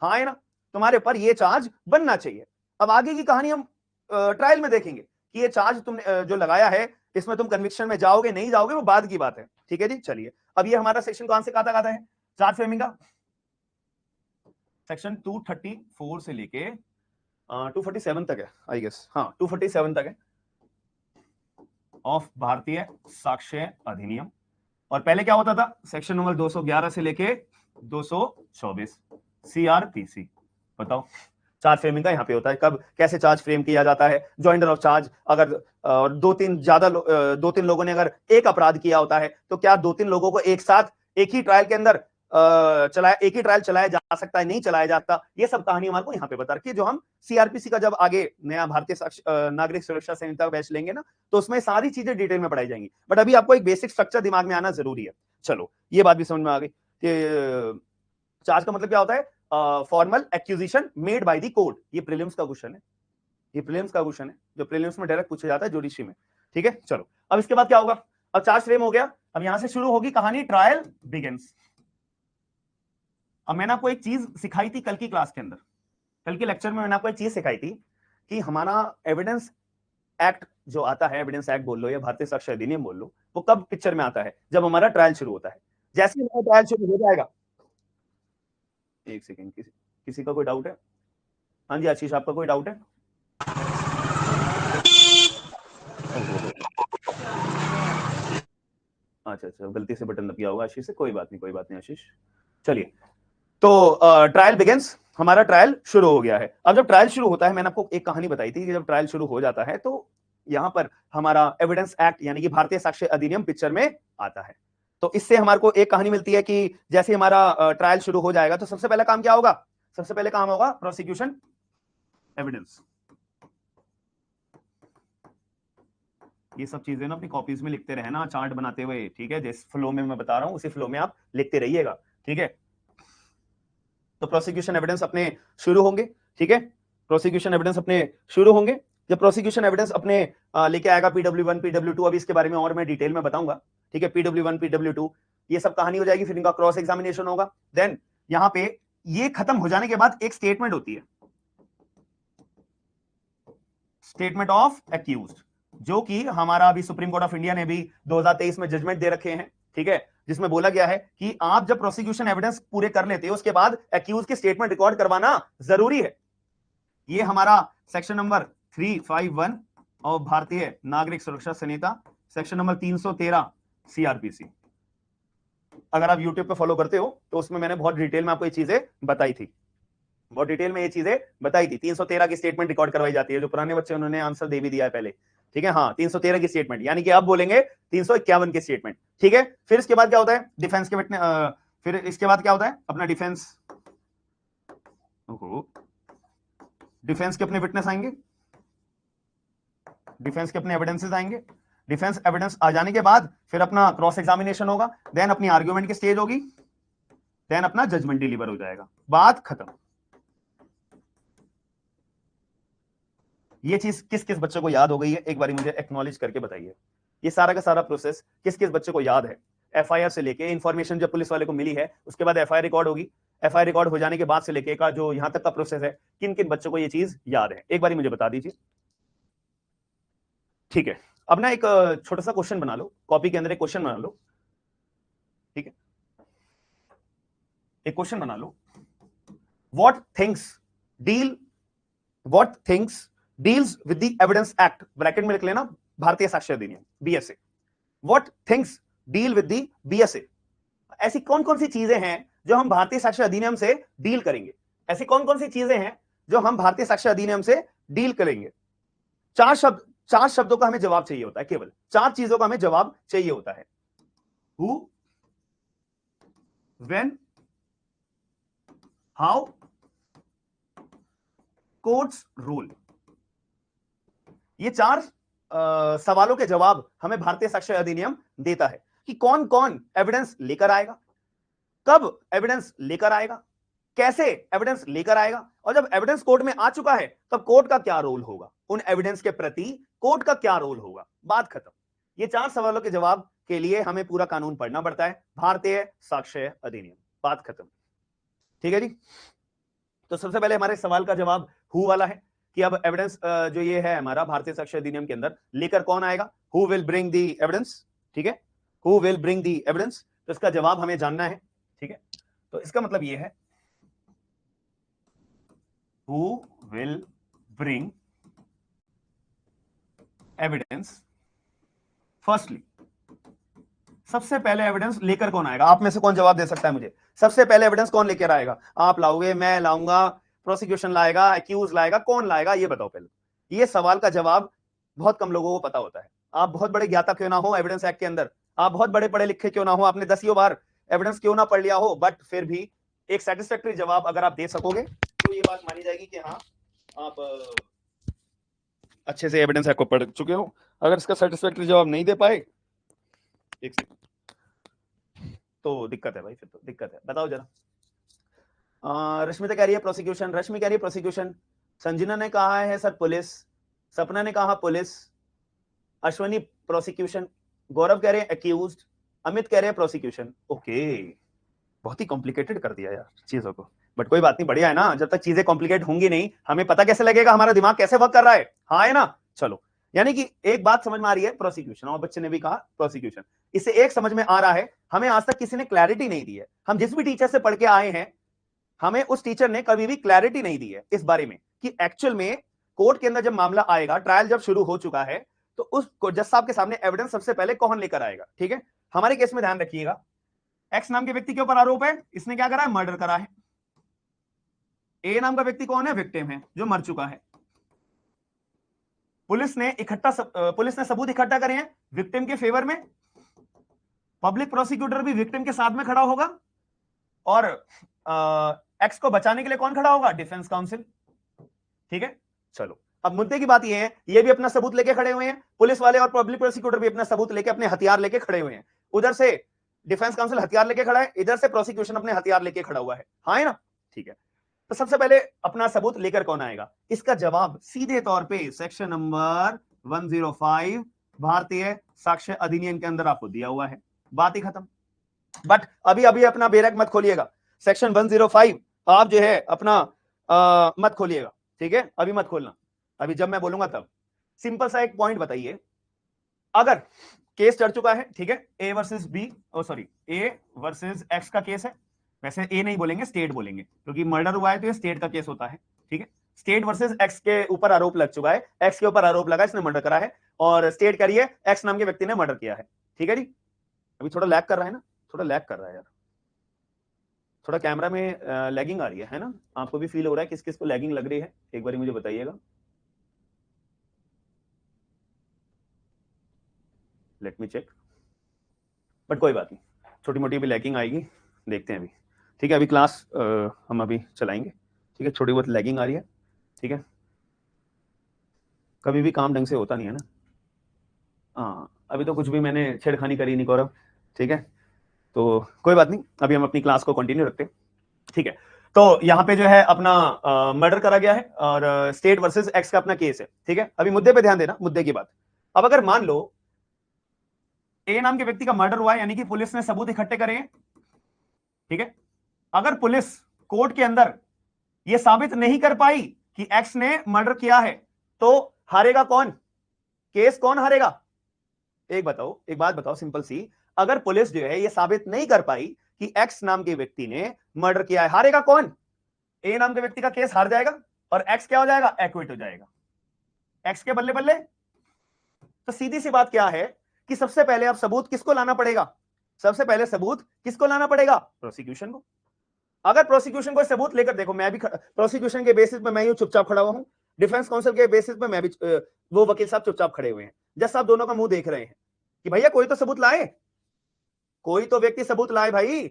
हाँ है ना, तुम्हारे ऊपर ये चार्ज बनना चाहिए। अब आगे की कहानी हम ट्रायल में देखेंगे कि ये चार्ज तुमने जो लगाया है इसमें तुम कन्विक्शन में जाओगे नहीं जाओगे वो बाद की बात है। ठीक है जी, चलिए अब ये हमारा सेक्शन कहां से कहां तक आता है चार्ज फ्रेमिंग का? सेक्शन 234 से लेके 247 तक है आई गेस, हाँ 247 तक है ऑफ भारतीय साक्ष्य अधिनियम। और पहले क्या होता था? सेक्शन नंबर 211 से लेके 224 सीआरपीसी। बताओ चार्ज फ्रेमिंग का यहाँ पे होता है कब, कैसे चार्ज फ्रेम किया जाता है। जॉइंडर ऑफ चार्ज, अगर दो तीन लोगों ने अगर एक अपराध किया होता है तो क्या दो तीन लोगों को एक साथ एक ही ट्रायल के अंदर चलाया, एक ही ट्रायल चलाया जा सकता है, नहीं चलाया जाता, ये सब कहानी हमारे को यहाँ पे बता रखी है, जो हम सीआरपीसी का जब आगे नया भारतीय नागरिक सुरक्षा संहिता बैच लेंगे ना, तो उसमें सारी चीजें डिटेल में पढ़ाई जाएंगी। बट अभी आपको एक बेसिक स्ट्रक्चर दिमाग में आना जरूरी है। चलो ये बात भी समझ में आ गई कि चार्ज का मतलब क्या होता है, formal accusation made by the court. ये प्रीलिम्स का क्वेश्चन है, ये प्रीलिम्स का क्वेश्चन है, जो प्रीलिम्स में डायरेक्ट पूछा जाता है जुडिशरी में। ठीक है, चलो अब इसके बाद क्या होगा, अब चार्ज फ्रेम हो गया, अब यहां से शुरू होगी कहानी, ट्रायल बिगिंस। अब मैंने आपको एक चीज सिखाई थी कल की क्लास के अंदर, कल के लेक्चर में मैंने आपको एक चीज सिखाई थी कि हमारा एविडेंस एक्ट जो आता है, एविडेंस एक्ट बोल लो या भारतीय साक्ष्य अधिनियम बोल लो, वो कब पिक्चर में आता है, जब हमारा ट्रायल शुरू होता है। जैसे ही हमारा ट्रायल शुरू हो जाएगा, एक सेकेंड, किसी का कोई डाउट है? हाँ जी आशीष, आपका कोई डाउट है? अच्छा अच्छा, गलती से बटन दबिया होगा आशीष से, कोई बात नहीं, कोई बात नहीं आशीष। चलिए, तो ट्रायल बिगिंस, हमारा ट्रायल शुरू हो गया है। अब जब ट्रायल शुरू होता है, मैंने आपको एक कहानी बताई थी कि जब ट्रायल शुरू हो जाता है तो यहां पर हमारा एविडेंस एक्ट यानी कि भारतीय साक्ष्य अधिनियम पिक्चर में आता है। तो इससे हमारे को एक कहानी मिलती है कि जैसे हमारा ट्रायल शुरू हो जाएगा तो सबसे पहला काम क्या होगा, सबसे पहले काम होगा प्रोसिक्यूशन एविडेंस। ये सब चीजें ना अपनी कॉपीज में लिखते रहना, चार्ट बनाते हुए, ठीक है, जिस फ्लो में मैं बता रहा हूं उसी फ्लो में आप लिखते रहिएगा, ठीक है। तो प्रोसिक्यूशन एविडेंस अपने शुरू होंगे, ठीक है, प्रोसिक्यूशन एविडेंस अपने शुरू होंगे। जब प्रोसिक्यूशन एविडेंस अपने लेके आएगा PW1 PW2, अभी इसके बारे में और मैं डिटेल में बताऊंगा, ठीक है, PW1 PW2 ये सब कहानी हो जाएगी, फिर इनका क्रॉस एग्जामिनेशन होगा। देन यहां पे ये खत्म हो जाने के बाद एक स्टेटमेंट होती है, स्टेटमेंट ऑफ एक्यूज्ड, जो कि हमारा अभी सुप्रीम कोर्ट ऑफ इंडिया ने भी 2023 में जजमेंट दे रखे हैं, ठीक है, जिसमें बोला गया है कि आप जब प्रोसिक्यूशन एविडेंस पूरे कर लेते हो उसके बाद एक्यूज की स्टेटमेंट रिकॉर्ड करवाना जरूरी है। ये हमारा सेक्शन नंबर 351 और भारतीय नागरिक सुरक्षा संहिता, सेक्शन नंबर 313 सीआरपीसी। अगर आप यूट्यूब पे फॉलो करते हो तो उसमें मैंने बहुत डिटेल में आपको ये चीजें बताई थी, बहुत डिटेल में ये चीजें बताई थी। 313 की स्टेटमेंट रिकॉर्ड करवाई जाती है, जो पुराने बच्चे उन्होंने आंसर दे भी दिया है पहले, ठीक है, हाँ 313 की स्टेटमेंट, यानी कि आप बोलेंगे 351 की स्टेटमेंट, ठीक है। फिर इसके बाद क्या होता है, डिफेंस के विटनेस, फिर इसके बाद क्या होता है अपना डिफेंस, डिफेंस के अपने विटनेस आएंगे, डिफेंस के अपने एविडेंसेस आएंगे। डिफेंस एविडेंस आ जाने के बाद फिर अपना क्रॉस एग्जामिनेशन होगा, देन अपनी आर्ग्यूमेंट की स्टेज होगी, देन अपना जजमेंट डिलीवर हो जाएगा, बात खत्म। ये चीज किस किस बच्चे को याद हो गई है, एक बार मुझे एक्नॉलेज करके बताइए। ये सारा का सारा प्रोसेस किस किस बच्चे को याद है? एफआईआर से लेके इंफॉर्मेशन जब पुलिस वाले को मिली है, उसके बाद एफआईआर रिकॉर्ड होगी, एफआईआर रिकॉर्ड हो जाने के बाद से लेके का जो यहां तक का प्रोसेस है, किन किन बच्चों को ये चीज याद है, एक बार मुझे बता दीजिए। ठीक है, अब ना एक छोटा सा क्वेश्चन बना लो, कॉपी के अंदर एक क्वेश्चन बना लो, ठीक है, एक क्वेश्चन बना लो। What things deals with the evidence act, bracket में लिख लेना Bharatiya Sakshya Adhiniyam BSA. What things deal with the BSA, ऐसी कौन कौन सी चीजें हैं जो हम भारतीय साक्ष्य अधिनियम से डील करेंगे, ऐसी कौन कौन सी चीजें हैं जो हम भारतीय साक्ष्य अधिनियम से डील करेंगे। चार शब्दों का हमें जवाब चाहिए होता है, केवल 4 चीजों का हमें जवाब चाहिए होता है। Who, when, how, courts rule. ये 4 सवालों के जवाब हमें भारतीय साक्ष्य अधिनियम देता है कि कौन कौन एविडेंस लेकर आएगा, कब एविडेंस लेकर आएगा, कैसे एविडेंस लेकर आएगा, और जब एविडेंस कोर्ट में आ चुका है तब कोर्ट का क्या रोल होगा, उन एविडेंस के प्रति कोर्ट का क्या रोल होगा, बात खत्म। ये 4 सवालों के जवाब के लिए हमें पूरा कानून पढ़ना पड़ता है, भारतीय साक्ष्य अधिनियम, बात खत्म। ठीक है जी, तो सबसे पहले हमारे सवाल का जवाब हु वाला है कि अब एविडेंस जो ये है हमारा भारतीय साक्ष्य अधिनियम के अंदर लेकर कौन आएगा, who will bring the evidence, ठीक है, who will bring the evidence, तो इसका जवाब हमें जानना है, ठीक है। तो इसका मतलब ये है who will bring evidence, firstly, सबसे पहले एविडेंस लेकर कौन आएगा, आप में से कौन जवाब दे सकता है मुझे, सबसे पहले एविडेंस कौन लेकर आएगा, आप लाओगे, मैं लाऊंगा, प्रोसिक्यूशन लाएगा, एक्यूज लाएगा, कौन लाएगा ये बताओ पहले। ये सवाल का जवाब बहुत कम लोगों को पता होता है। आप बहुत बड़े ज्ञाता क्यों ना हो एविडेंस एक्ट के अंदर, आप बहुत बड़े पढ़े लिखे क्यों ना हो, आपने 10 बार एविडेंस क्यों ना पढ़ लिया हो, बट फिर भी एक सेटिस्फैक्टरी जवाब अगर आप दे सकोगे तो ये बात मानी जाएगी कि हाँ आप अच्छे से एविडेंस को पढ़ चुके हो। अगर इसका सेटिस्फैक्टरी जवाब नहीं दे पाए, एक सेकंड, तो दिक्कत है भाई, फिर तो दिक्कत है। बताओ जरा। रश्मिता कह रही है प्रोसिक्यूशन, रश्मि कह रही है प्रोसिक्यूशन, संजना ने कहा है सर पुलिस, सपना ने कहा पुलिस, अश्वनी प्रोसिक्यूशन, गौरव कह रहे हैं एक्यूज्ड, अमित कह रहे हैं प्रोसिक्यूशन। ओके, बहुत ही कॉम्प्लिकेटेड कर दिया यार चीजों को, बट कोई बात नहीं, बढ़िया है ना। जब तक चीजें कॉम्प्लिकेट होंगी नहीं, हमें पता कैसे लगेगा हमारा दिमाग कैसे वर्क कर रहा है? हाँ है ना। चलो, यानी कि एक बात समझ में आ रही है, प्रोसिक्यूशन, और बच्चे ने भी कहा प्रोसिक्यूशन। इससे एक समझ में आ रहा है, हमें आज तक किसी ने क्लैरिटी नहीं दी है। हम जिस भी टीचर से पढ़ के आए हैं, हमें उस टीचर ने कभी भी क्लैरिटी नहीं दी है इस बारे में कि एक्चुअल में कोर्ट के अंदर जब मामला आएगा, ट्रायल जब शुरू हो चुका है, तो उस जज साहब के सामने एविडेंस सबसे पहले कौन लेकर आएगा। ठीक है, हमारे केस में ध्यान रखिएगा, एक्स नाम के व्यक्ति के ऊपर आरोप है, इसने क्या करा है? मर्डर करा है। ए नाम का व्यक्ति कौन है? विक्टिम है, जो मर चुका है। पुलिस ने सबूत इकट्ठा करे हैं विक्टिम के फेवर में। पब्लिक प्रोसिक्यूटर भी विक्टिम के साथ में खड़ा होगा, और एक्स को बचाने के लिए कौन खड़ा होगा? Defence council. ठीक है, चलो अब मुद्दे की बात यह है, ये भी अपना सबूत लेके खड़े हुए हैं, पुलिस वाले और पब्लिक प्रोसिक्यूटर भी अपना सबूत लेके, अपने हथियार लेके खड़े हुए हैं। उधर से डिफेंस काउंसिल हथियार लेके खड़ा है, इधर से प्रोसिक्यूशन अपने हथियार लेके खड़ा हुआ है। हाँ है ना। ठीक है, तो सबसे पहले अपना सबूत लेकर कौन आएगा? इसका जवाब सीधे तौर पे सेक्शन नंबर 105 भारतीय साक्ष्य अधिनियम के अंदर आपको दिया हुआ है। बात ही खत्म। बट अभी अभी अपना बेरक मत खोलिएगा, सेक्शन 105 आप जो है अपना मत खोलिएगा। ठीक है, अभी मत खोलना, अभी जब मैं बोलूंगा तब। सिंपल सा एक पॉइंट बताइए, अगर केस चढ़ चुका है, ठीक है, A versus B, sorry A versus X का केस है, वैसे ए नहीं बोलेंगे, स्टेट बोलेंगे, क्योंकि मर्डर हुआ है तो ये स्टेट का केस होता है। ठीक है, स्टेट वर्सेस एक्स के ऊपर आरोप लग चुका है, एक्स के ऊपर आरोप लगा, इसने मर्डर करा है, और स्टेट करिए एक्स नाम के व्यक्ति ने मर्डर किया है। ठीक है जी, अभी थोड़ा लैग कर रहा है ना, थोड़ा लैग कर रहा है यार, थोड़ा कैमरा में लैगिंग आ रही है ना? आपको भी फील हो रहा है किस किस को लैगिंग लग रही है? एक बार मुझे बताइएगा। लेट मी चेक, बट कोई बात नहीं, छोटी मोटी भी लैगिंग आएगी, देखते हैं अभी। ठीक है, अभी क्लास हम अभी चलाएंगे। ठीक है, छोटी बहुत लैगिंग आ रही है। ठीक है, कभी भी काम ढंग से होता नहीं है ना। हाँ, अभी तो कुछ भी मैंने छेड़खानी करी नहीं गौरव। ठीक है, तो कोई बात नहीं, अभी हम अपनी क्लास को कंटिन्यू रखते हैं। ठीक है, तो यहाँ पे जो है अपना मर्डर करा गया है, और स्टेट वर्सेस एक्स का अपना केस है। ठीक है, अभी मुद्दे पे ध्यान देना, मुद्दे की बात। अब अगर मान लो ए नाम के व्यक्ति का मर्डर हुआ है, यानी कि पुलिस ने सबूत इकट्ठे करे हैं। ठीक है, अगर पुलिस कोर्ट के अंदर यह साबित नहीं कर पाई कि एक्स ने मर्डर किया है, तो हारेगा कौन? केस कौन हारेगा? एक बताओ, एक बात बताओ सिंपल सी, अगर पुलिस जो है यह साबित नहीं कर पाई कि एक्स नाम के व्यक्ति ने मर्डर किया है, हारेगा कौन? ए नाम के व्यक्ति का केस हार जाएगा, और एक्स क्या हो जाएगा? एक्विट हो जाएगा। एक्स के बल्ले बल्ले। तो सीधी सी बात क्या है कि सबसे पहले अब सबूत किसको लाना पड़ेगा? सबसे पहले सबूत किसको लाना पड़ेगा? प्रोसिक्यूशन को। अगर प्रोसिक्यूशन को सबूत लेकर, देखो मैं भी प्रोसिक्यूशन के बेसिस पे मैं यूं चुपचाप खड़ा हुआ हूं, डिफेंस काउंसिल के बेसिस पे मैं भी, वो वकील साहब चुपचाप खड़े हुए हैं, जज साहब दोनों का मुंह देख रहे हैं कि भैया कोई तो सबूत लाए, कोई तो व्यक्ति सबूत लाए भाई।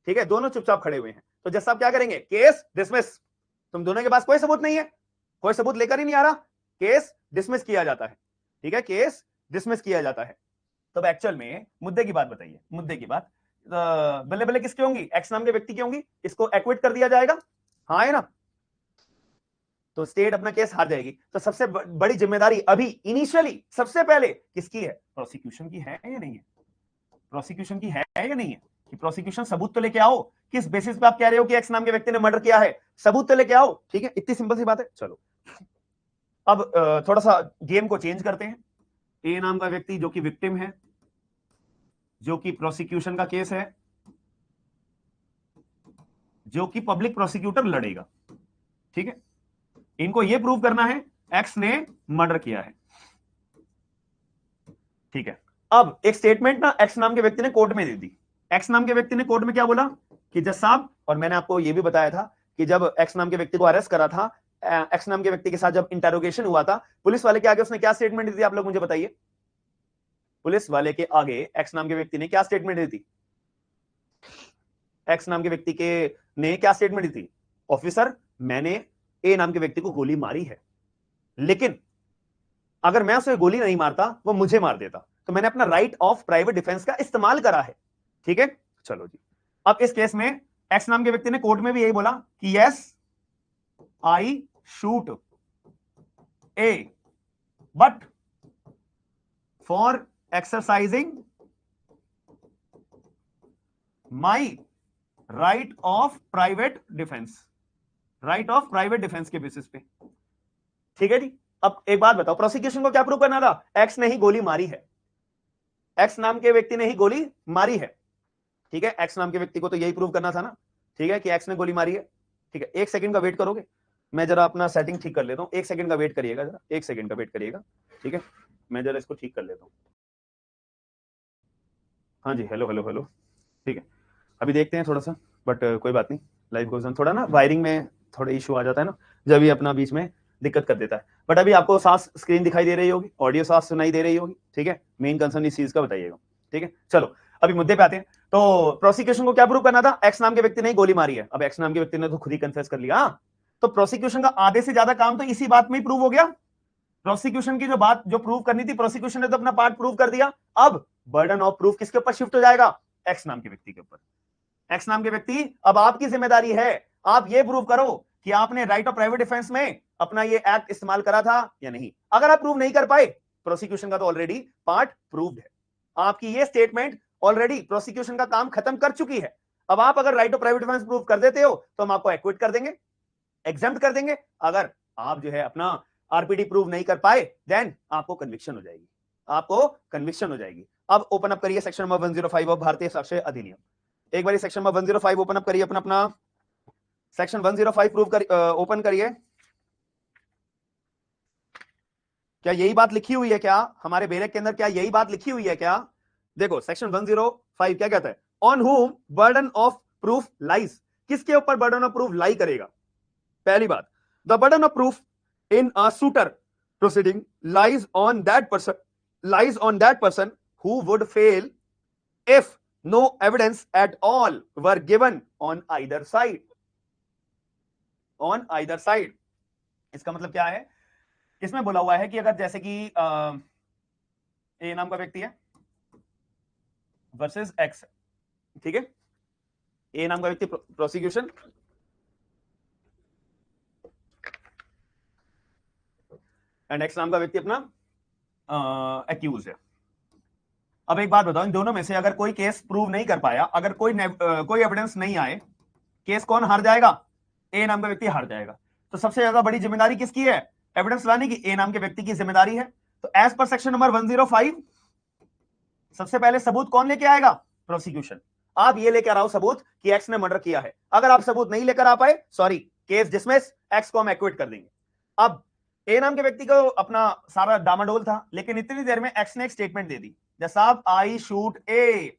ठीक है, दोनों चुपचाप खड़े हुए हैं, तो जज साहब क्या करेंगे? Case dismiss. तुम दोनों के पास कोई सबूत नहीं है, कोई सबूत लेकर ही नहीं आ रहा, केस डिसमिस किया जाता है। ठीक है, केस डिसमिस किया जाता है। तो एक्चुअल में मुद्दे की बात बताइए, मुद्दे की बात बल्ले बल्ले किसकी होंगी? एक्स नाम के व्यक्ति की होंगी, इसको एक्विट कर दिया जाएगा। हाँ है ना, तो स्टेट अपना केस हार जाएगी। तो सबसे बड़ी जिम्मेदारी अभी इनिशियली सबसे पहले किसकी है? प्रोसिक्यूशन की है या नहीं है? प्रोसिक्यूशन की है या नहीं है? कि प्रोसिक्यूशन सबूत तो लेके आओ, किस बेसिस पे आप कह रहे हो कि एक्स नाम के व्यक्ति ने मर्डर किया है, सबूत तो लेके आओ। ठीक है, इतनी सिंपल सी बात है। चलो अब थोड़ा सा गेम को चेंज करते हैं। ए नाम का व्यक्ति जो कि विक्टिम है, जो कि प्रोसिक्यूशन का केस है, जो कि पब्लिक प्रोसिक्यूटर लड़ेगा। ठीक है, इनको यह प्रूव करना है एक्स ने मर्डर किया है। ठीक है, अब एक स्टेटमेंट ना एक्स नाम के व्यक्ति ने कोर्ट में दे दी। एक्स नाम के व्यक्ति ने कोर्ट में क्या बोला कि जज साहब, और मैंने आपको यह भी बताया था कि जब एक्स नाम के व्यक्ति को अरेस्ट करा था, एक्स नाम के व्यक्ति के साथ जब इंटरोगेशन हुआ था, पुलिस वाले के आगे उसने क्या स्टेटमेंट दी थी? आप लोग मुझे बताइए, पुलिस वाले के आगे एक्स नाम के व्यक्ति ने क्या स्टेटमेंट दी थी? एक्स नाम के व्यक्ति के ने क्या स्टेटमेंट दी थी, ऑफिसर मैंने ए नाम के व्यक्ति को गोली मारी है, लेकिन अगर मैं उसे गोली नहीं मारता वो मुझे मार देता, तो मैंने अपना राइट ऑफ प्राइवेट डिफेंस का इस्तेमाल करा है। ठीक है, चलो जी। अब इस केस में एक्स नाम के व्यक्ति ने कोर्ट में भी यही बोला कि yes I shoot A but for exercising my right of private defence, right of private defence के बेसिस पे। ठीक है जी। अब एक बात बताओ, प्रोसिक्यूशन को क्या प्रूव करना था, एक्स ने ही गोली मारी है, एक्स नाम के व्यक्ति ने ही गोली मारी है। ठीक है, एक्स नाम के व्यक्ति को तो यही प्रूव करना था ना, ठीक है, कि एक्स ने गोली मारी है। ठीक है, एक सेकंड का वेट करोगे, मैं जरा अपना सेटिंग ठीक कर लेता हूं, एक सेकंड का वेट करिएगा, जरा एक सेकंड का वेट करिएगा। ठीक है, मैं जरा इसको ठीक कर लेता हूं। हाँ जी, हेलो हेलो हेलो। ठीक है, अभी देखते हैं थोड़ा सा, बट कोई बात नहीं, लाइव गोज ऑन। थोड़ा ना वायरिंग में थोड़ा इशू आ जाता है ना, जब ये अपना बीच में दिक्कत कर देता है। बट अभी आपको साफ स्क्रीन दिखाई दे रही होगी, ऑडियो साफ सुनाई दे रही होगी। ठीक है, मेन कंसर्न इस चीज का बताइएगा। ठीक है, चलो अभी मुद्दे पे आते हैं। तो प्रोसिक्यूशन को क्या प्रूव करना था, एक्स नाम के व्यक्ति ने गोली मारी है। अब एक्स नाम के व्यक्ति ने तो खुद ही कन्फेस कर लिया, तो प्रोसिक्यूशन का आधे से ज्यादा काम तो इसी बात में ही प्रूव हो गया। प्रोसिक्यूशन की जो बात जो प्रूव करनी थी, प्रोसिक्यूशन ने तो अपना पार्ट प्रूव कर दिया। अब बर्डन ऑफ प्रूफ किसके ऊपर शिफ्ट हो जाएगा, एक्स नाम के व्यक्ति के ऊपर। एक्स नाम के व्यक्ति, अब आपकी जिम्मेदारी है, आप ये प्रूव करो कि आपने राइट ऑफ प्राइवेट डिफेंस में अपना ये एक्ट इस्तेमाल करा था या नहीं। अगर आप प्रूव नहीं कर पाए, प्रोसिक्यूशन का तो ऑलरेडी पार्ट प्रूव्ड है, आपकी ये स्टेटमेंट ऑलरेडी प्रोसिक्यूशन का काम खत्म कर चुकी है। अब आप अगर right of private defence prove कर देते हो तो हम आपको एक्विट कर देंगे, एग्जेम्प्ट कर देंगे। अगर आप जो है अपना आरपीडी प्रूव नहीं कर पाए, देन आपको कन्विक्शन हो जाएगी, आपको कन्विक्शन हो जाएगी। अब ओपन अप करिए सेक्शन नंबर 105 ऑफ भारतीय साक्ष्य अधिनियम। एक बार सेक्शन नंबर 105 ओपन अप करिए, अपना सेक्शन 105 प्रूव कर ओपन करिए। क्या यही बात लिखी हुई है क्या हमारे बेरेक के अंदर, क्या यही बात लिखी हुई है क्या? देखो सेक्शन 105 क्या कहता है, ऑन हुम बर्डन ऑफ प्रूफ लाइज, किसके ऊपर बर्डन ऑफ प्रूफ लाई करेगा? पहली बात, the burden of proof in a suit or proceeding lies on that person who would fail if no evidence at all were given on either side. On either side, इसका मतलब क्या है, इसमें बोला हुआ है कि अगर जैसे कि ए नाम का व्यक्ति है वर्सेस एक्स, ठीक है, ए नाम का व्यक्ति प्रोसिक्यूशन एंड एक्स नाम का व्यक्ति अपना एक्यूज है। अब एक बात बताओ, इन दोनों में से अगर कोई केस प्रूव नहीं कर पाया, अगर कोई एविडेंस नहीं आए, केस कौन हार जाएगा? ए नाम का व्यक्ति हार जाएगा। तो सबसे ज्यादा बड़ी जिम्मेदारी किसकी है, एविडेंस लाने की? ए नाम के व्यक्ति की जिम्मेदारी है। तो एज पर सेक्शन नंबर 105 सबसे पहले सबूत कौन लेके आएगा? प्रोसिक्यूशन। आप ये लेकर आओ सबूत कि एक्स ने मर्डर किया है। अगर आप सबूत नहीं लेकर आ पाए, सॉरी, केस डिसमिस, एक्स को हम एक्विट कर देंगे। अब ए नाम के व्यक्ति को अपना सारा डामाडोल था, लेकिन इतनी देर में एक्स ने एक स्टेटमेंट दे दी, साहब आई शूट ए।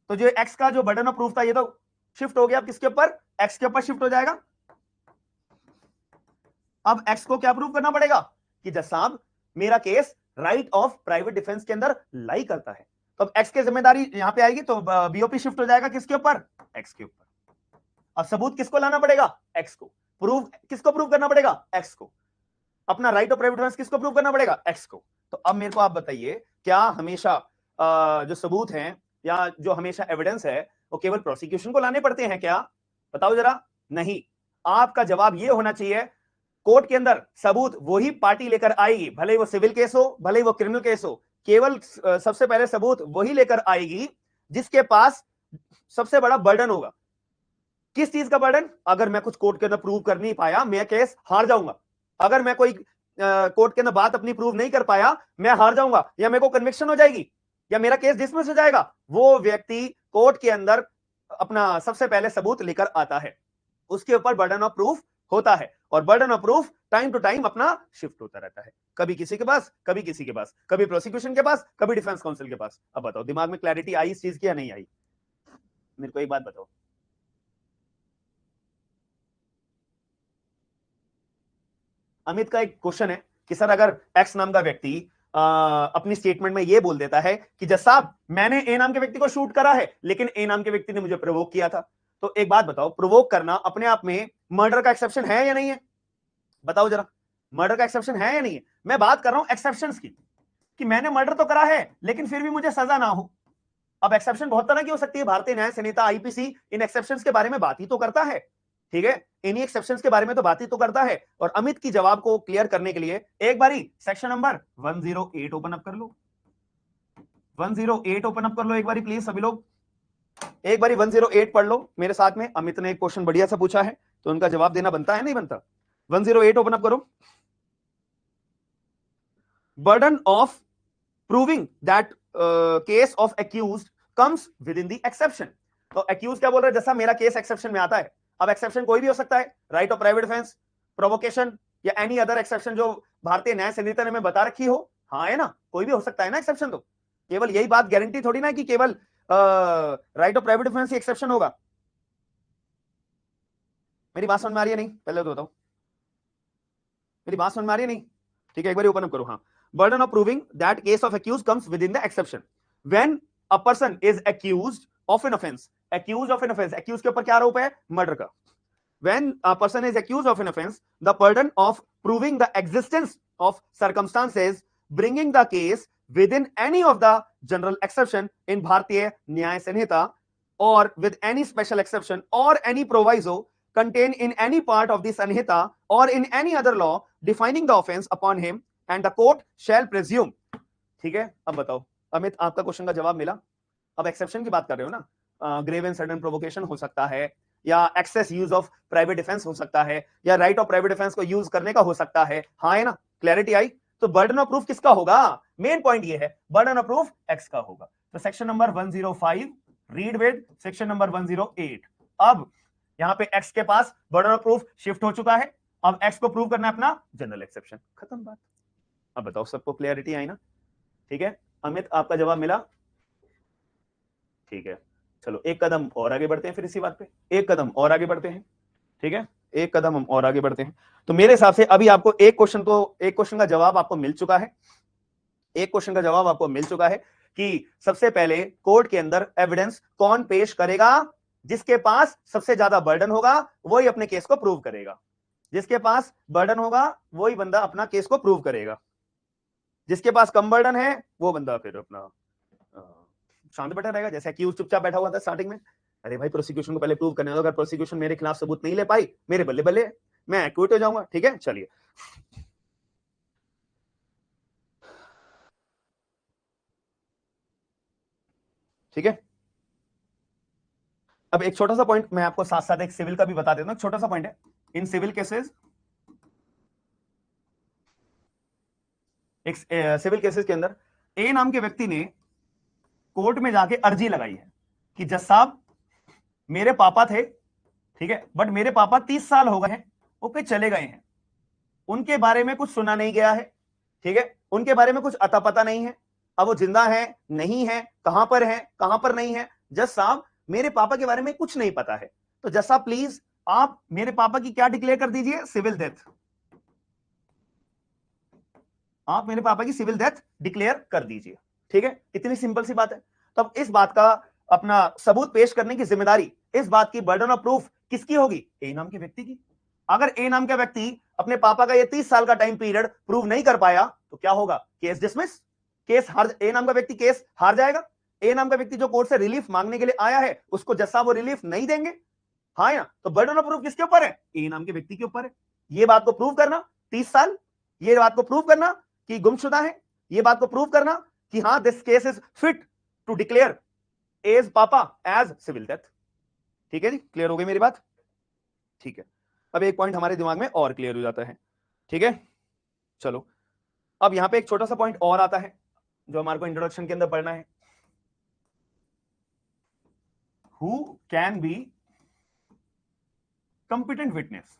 तो जो एक्स का जो बर्डन ऑफ प्रूफ था ये तो शिफ्ट हो गया, अब किसके ऊपर? एक्स के ऊपर शिफ्ट हो जाएगा। अब एक्स को क्या प्रूव करना पड़ेगा कि जज साहब मेरा case right of private defence के अंदर लाई करता है। तो अब एक्स की जिम्मेदारी यहां पे आएगी, तो बीओपी शिफ्ट हो जाएगा किसके ऊपर? एक्स के ऊपर। अब सबूत किसको लाना पड़ेगा? एक्स को। प्रूफ किसको प्रूव करना पड़ेगा? एक्स को। अपना राइट ऑफ प्राइवेट डिफेंस किसको प्रूव करना पड़ेगा? एक्स को। तो अब मेरे को आप बताइए, क्या हमेशा जो सबूत हैं या जो हमेशा एविडेंस है वो केवल प्रोसिक्यूशन को लाने पड़ते हैं क्या? बताओ जरा। नहीं, आपका जवाब ये होना चाहिए, कोर्ट के अंदर सबूत वही पार्टी लेकर आएगी, भले ही वो सिविल केस हो, भले ही वो क्रिमिनल केस हो, केवल सबसे पहले सबूत वही लेकर आएगी जिसके पास सबसे बड़ा बर्डन होगा। किस चीज का बर्डन? अगर मैं कुछ कोर्ट के अंदर प्रूव कर नहीं पाया, मैं केस हार जाऊंगा। अगर मैं कोई कोर्ट के अंदर बात अपनी प्रूव नहीं कर पाया, मैं हार जाऊंगा, या मेरे को कन्विक्शन हो जाएगी, या मेरा केस डिसमिस हो जाएगा। वो व्यक्ति कोर्ट के अंदर अपना सबसे पहले सबूत लेकर आता है, उसके ऊपर बर्डन ऑफ प्रूफ होता है, और burden of proof time to time अपना शिफ्ट होता रहता है, कभी किसी के पास, कभी किसी के पास, कभी प्रोसिक्यूशन के पास, कभी डिफेंस काउंसिल के पास। अब बताओ दिमाग में क्लैरिटी आई इस चीज की या नहीं आई? मेरे को एक बात बताओ। अमित का एक क्वेश्चन है कि सर अगर एक्स नाम का व्यक्ति अपनी स्टेटमेंट में ये बोल देता है कि जज साहब मैंने ए नाम के व्यक्ति को शूट करा है, लेकिन ए नाम के व्यक्ति ने मुझे प्रोवोक किया था। तो एक बात बताओ, प्रोवोक करना अपने आप में मर्डर का एक्सेप्शन है या नहीं है? बताओ जरा, मर्डर का एक्सेप्शन है या नहीं है? मैं बात कर रहा हूं एक्सेप्शंस की, कि मैंने मर्डर तो करा है लेकिन फिर भी मुझे सजा ना हो। अब एक्सेप्शन बहुत तरह की हो सकती है। भारतीय न्याय संहिता आईपीसी इन एक्सेप्शंस के बारे में बात ही तो करता है, ठीक है, इन्हीं एक्सेप्शंस के बारे में तो बात ही तो करता है। और अमित की जवाब को क्लियर करने के लिए एक बारी सेक्शन नंबर 108 ओपन अप कर लो। 108 ओपन अप कर लो एक बारी प्लीज सभी लोग, एक बारी 108 पढ़ लो मेरे साथ में। अमित ने एक क्वेश्चन बढ़िया सा पूछा है तो उनका जवाब देना बनता है नहीं बनता? 108 ओपन अप करो। Burden of proving that case of accused comes with in the exception. तो एक्यूज क्या बोल रहा है? जैसा मेरा केस एक्सेप्शन में आता है। अब एक्सेप्शन कोई भी हो सकता है, right of private defence, provocation या एनी अदर एक्सेप्शन जो भारतीय न्याय संहिता ने में बता रखी हो। हाँ है ना, कोई भी हो सकता है ना एक्सेप्शन। तो केवल यही बात गारंटी थोड़ी ना कि केवल right of private defence he exception होगा। मेरी बात समझ में आ रही है नहीं? पहले तो बताओ मेरी बात समझ में आ रही है नहीं? ठीक है, एक बार ओपन अप करो। हाँ, burden of proving that case of accused comes within the exception when a person is accused of an offense। accused of an offense, accused के ऊपर क्या आरोप है? मर्डर का। when a person is accused of an offense, the burden of proving the existence of circumstances bringing the case within any of the general exception in Bharatiya Nyaya Sanhita or with any special exception or any proviso contained in any part of the Sanhita or in any other law defining the offense upon him and the court shall presume। ठीक है, अब बताओ अमित, आपका question का जवाब मिला? अब exception की बात कर रहे हो ना, ग्रेव एंड सडन प्रोवोकेशन हो सकता है, या excess use of private defence हो सकता है, या राइट ऑफ प्राइवेट डिफेंस को यूज करने का हो सकता है। हाँ है ना, क्लैरिटी आई? तो बर्डन ऑफ प्रूफ किसका होगा? मेन पॉइंट ये है, बर्डन ऑफ प्रूफ एक्स का होगा। तो section number 105 read with section number 108। अब यहां पे एक्स के पास बर्डन ऑफ प्रूफ शिफ्ट हो चुका है, अब एक्स को प्रूव करना है अपना जनरल एक्सेप्शन, खत्म बात। अब बताओ सबको क्लैरिटी आई ना? ठीक है, अमित आपका जवाब मिला? ठीक है, चलो एक कदम और आगे बढ़ते हैं फिर इसी बात पे, एक कदम और आगे बढ़ते हैं। ठीक है, एक कदम हम और आगे बढ़ते हैं। तो मेरे हिसाब से अभी आपको एक क्वेश्चन का जवाब आपको मिल चुका है। एक क्वेश्चन का जवाब आपको मिल चुका है कि सबसे पहले कोर्ट के अंदर एविडेंस कौन पेश करेगा? जिसके पास सबसे ज्यादा बर्डन होगा वही अपने केस को प्रूव करेगा। जिसके पास बर्डन होगा वही बंदा अपना केस को प्रूव करेगा। जिसके पास कम बर्डन है वो बंदा फिर अपना शांत बैठा रहेगा। जैसे एक्यूज चुपचाप बैठा हुआ था स्टार्टिंग में, अरे भाई प्रोसिक्यूशन को पहले प्रूव करने दो, अगर प्रोसिक्यूशन मेरे खिलाफ सबूत नहीं ले पाई मेरे बल्ले बल्ले, मैं एक्विट हो जाऊंगा। ठीक है, चलिए ठीक है। अब एक छोटा सा पॉइंट मैं आपको साथ साथ एक सिविल का भी बता देता हूं, छोटा सा पॉइंट है। इन सिविल केसेस, एक सिविल केसेस के अंदर ए नाम के व्यक्ति ने कोर्ट में जाके अर्जी लगाई है कि जज साहब मेरे पापा थे, ठीक है, बट मेरे पापा 30 साल हो गए हैं, वो कहीं चले गए हैं, उनके बारे में कुछ सुना नहीं गया है, ठीक है, उनके बारे में कुछ अता पता नहीं है, अब वो जिंदा है नहीं है, कहां पर नहीं है, जज साहब मेरे पापा के बारे में कुछ नहीं पता है, तो जज साहब प्लीज आप मेरे पापा की क्या डिक्लेयर कर दीजिए? Civil death. आप मेरे पापा की सिविल डेथ डिक्लेयर कर दीजिए। ठीक है, इतनी सिंपल सी बात है। तो अब इस बात का अपना सबूत पेश करने की जिम्मेदारी, इस बात की बर्डन ऑफ प्रूफ किसकी होगी? ए नाम के व्यक्ति की। अगर ए नाम का व्यक्ति अपने पापा का ये 30 साल का टाइम पीरियड प्रूव नहीं कर पाया तो क्या होगा? केस डिसमिस, केस हार, ए नाम का व्यक्ति केस हार जाएगा। ए नाम का व्यक्ति जो कोर्ट से रिलीफ मांगने के लिए आया है उसको जज साहब वो रिलीफ नहीं देंगे। हाँ या? तो बर्डन ऑफ प्रूफ किसके ऊपर है? ए नाम के व्यक्ति के ऊपर है। ये बात को प्रूव करना 30 साल, ये बात को प्रूव करना कि गुमशुदा है, ये बात को प्रूव करना कि हां this case is fit to declare as papa as civil death. ठीक है जी, क्लियर हो गई मेरी बात? ठीक है, अब एक पॉइंट हमारे दिमाग में और क्लियर हो जाता है। ठीक है, चलो अब यहां पे एक छोटा सा पॉइंट और आता है जो हमारे को इंट्रोडक्शन के अंदर पढ़ना है। Who can be competent witness?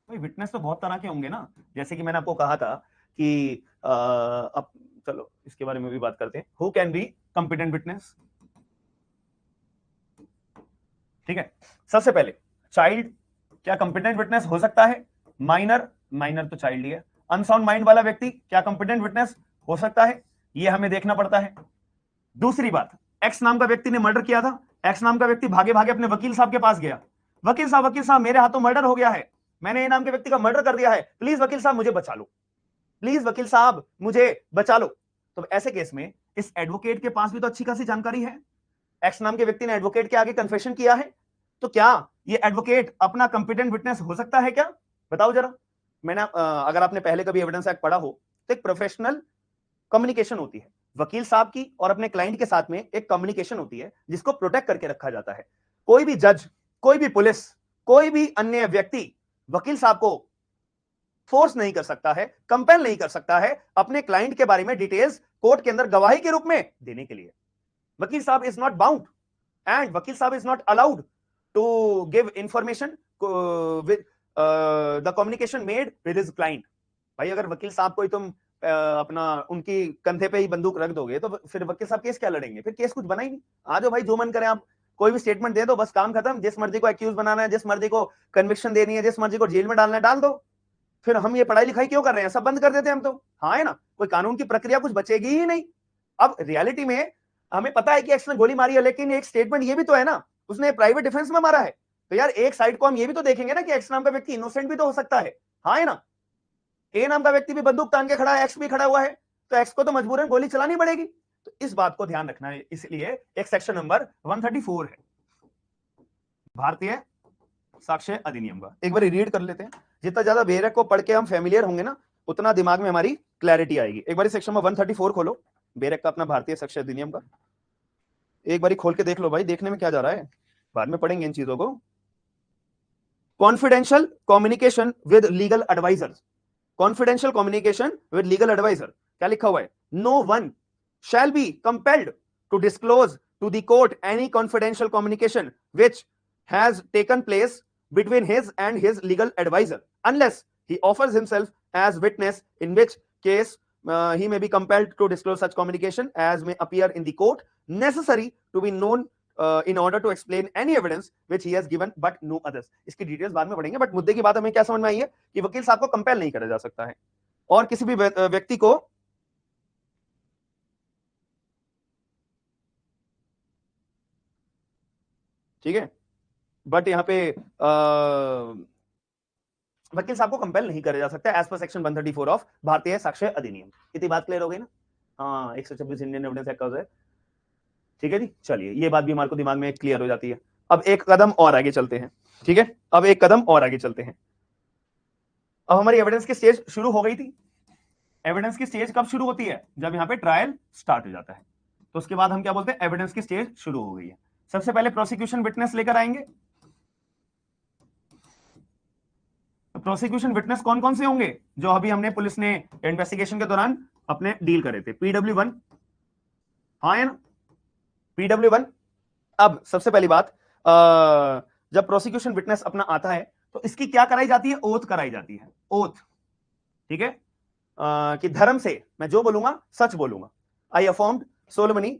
भाई विटनेस तो बहुत तरह के होंगे ना, जैसे कि मैंने आपको कहा था कि अब चलो इसके बारे में भी बात करते हैं। Who can be competent witness? ठीक है, सबसे पहले चाइल्ड क्या कंपिटेंट विटनेस हो सकता है? माइनर, माइनर तो चाइल्ड ही है। अनसाउंड माइंड वाला व्यक्ति क्या कंपिटेंट विटनेस हो सकता है, ये हमें देखना पड़ता है। दूसरी बात, एक्स नाम का व्यक्ति ने मर्डर किया था, एक्स नाम का व्यक्ति भागे भागे अपने वकील साहब के पास गया, वकील साहब मेरे हाथों मर्डर हो गया है, मैंने ए नाम के व्यक्ति का मर्डर कर दिया है, प्लीज वकील साहब मुझे बचा लो, प्लीज वकील साहब मुझे बचा लो। तो ऐसे केस में इस एडवोकेट के पास भी तो अच्छी खासी जानकारी है, एक्स नाम के व्यक्ति ने एडवोकेट के आगे कन्फेशन किया है, तो क्या ये एडवोकेट अपना कंपिटेंट विटनेस हो सकता है क्या? बताओ जरा। मैंने अगर आपने पहले कभी एविडेंस एक्ट पढ़ा हो तो एक प्रोफेशनल कम्युनिकेशन होती है वकील साहब की और अपने क्लाइंट के साथ में, एक कम्युनिकेशन होती है जिसको प्रोटेक्ट करके रखा जाता है। कोई भी जज, कोई भी पुलिस, कोई भी अन्य व्यक्ति वकील साहब को फोर्स नहीं कर सकता है, कंपेल नहीं कर सकता है अपने क्लाइंट के बारे में डिटेल्स कोर्ट के अंदर गवाही के रूप में देने के लिए। वकील sahab is not bound and vakil sahab is not allowed to give information with the communication made with his client. भाई अगर वकील साहब को ही तुम अपना उनकी कंधे पे ही बंदूक रख दोगे तो फिर वकील साहब केस क्या लड़ेंगे? फिर केस कुछ बना ही नहीं। आ जाओ भाई, जो मन करे आप कोई भी स्टेटमेंट दे दो, बस काम खत्म। जिस मर्जी को एक्यूज बनाना है, जिस मर्जी को कन्विक्शन देनी है, जिस मर्जी को जेल में डालना है डाल दो। फिर हम ये पढ़ाई लिखाई क्यों कर रहे हैं? सब बंद कर देते हैं हम तो। हाँ है ना, कोई कानून की प्रक्रिया कुछ बचेगी ही नहीं। अब रियलिटी में हमें पता है कि एक्स ने गोली मारी है, लेकिन एक स्टेटमेंट ये भी तो है ना, उसने प्राइवेट डिफेंस में मारा है। तो यार एक साइड को हम ये भी तो देखेंगे ना कि एक्स नाम का व्यक्ति इनोसेंट भी तो हो सकता है। हाँ है ना, ए नाम का व्यक्ति भी बंदूक तान के खड़ा है, एक्स भी खड़ा हुआ है, तो एक्स को तो मजबूरन गोली चलानी पड़ेगी। तो इस बात को ध्यान रखना है, इसलिए एक सेक्शन नंबर 134 है भारतीय साक्ष्य अधिनियम का। एक बार रीड कर लेते हैं। जितना ज्यादा बेरक को पढ़ के हम फेमिलियर होंगे ना, उतना दिमाग में हमारी क्लैरिटी आएगी। एक बार सेक्शन में 134 खोलो, बेरक का अपना भारतीय साक्ष्य अधिनियम का। एक बार खोल के देख लो भाई, देखने में क्या जा रहा है, बाद में पढ़ेंगे इन चीजों को। Confidential communication with legal advisers, confidential communication with legal adviser, क्या लिखा हुआ है? No one shall be compelled to disclose to the court any confidential communication which has taken place between his and his legal advisor unless he offers himself as witness, in which case he may be compelled to disclose such communication as may appear in the court, necessary to be known in order to explain any evidence which he has given but no others। इसकी details बाद में पढ़ेंगे, but मुद्दे की बात हमें क्या समझ में आई है कि वकील साहब को कंपेल नहीं करा जा सकता है और किसी भी व्यक्ति को ठीक है, बट यहाँ पे वकील साहब को कंपेल नहीं करा जा सकता एज पर सेक्शन 134 ऑफ भारतीय साक्ष्य अधिनियम। इतनी बात क्लियर हो गई ना? हाँ, 126 इंडियन एविडेंस एक्ट है। ठीक है जी, चलिए ये बात भी हमारे को दिमाग में क्लियर हो जाती है। अब एक कदम और आगे चलते हैं। ठीक है, अब एक कदम और आगे चलते हैं। अब हमारी एविडेंस की स्टेज शुरू हो गई थी। एविडेंस की स्टेज कब शुरू होती है? जब यहाँ पे ट्रायल स्टार्ट हो जाता है। तो उसके बाद हम क्या बोलते हैं? एविडेंस की स्टेज शुरू हो गई है। सबसे पहले प्रोसिक्यूशन विटनेस लेकर आएंगे। प्रोसिक्यूशन विटनेस कौन कौन से होंगे जो अभी हमने पुलिस ने इन्वेस्टिगेशन के दौरान अपने डील करे थे? PW1, हाँ है ना, PW1। अब सबसे पहली बात, जब प्रोसिक्यूशन विटनेस अपना आता है तो इसकी क्या कराई जाती है? ओथ कराई जाती है, ओथ। ठीक है, कि धर्म से मैं जो बोलूंगा सच बोलूंगा, आई अफर्म्ड सोलमनी।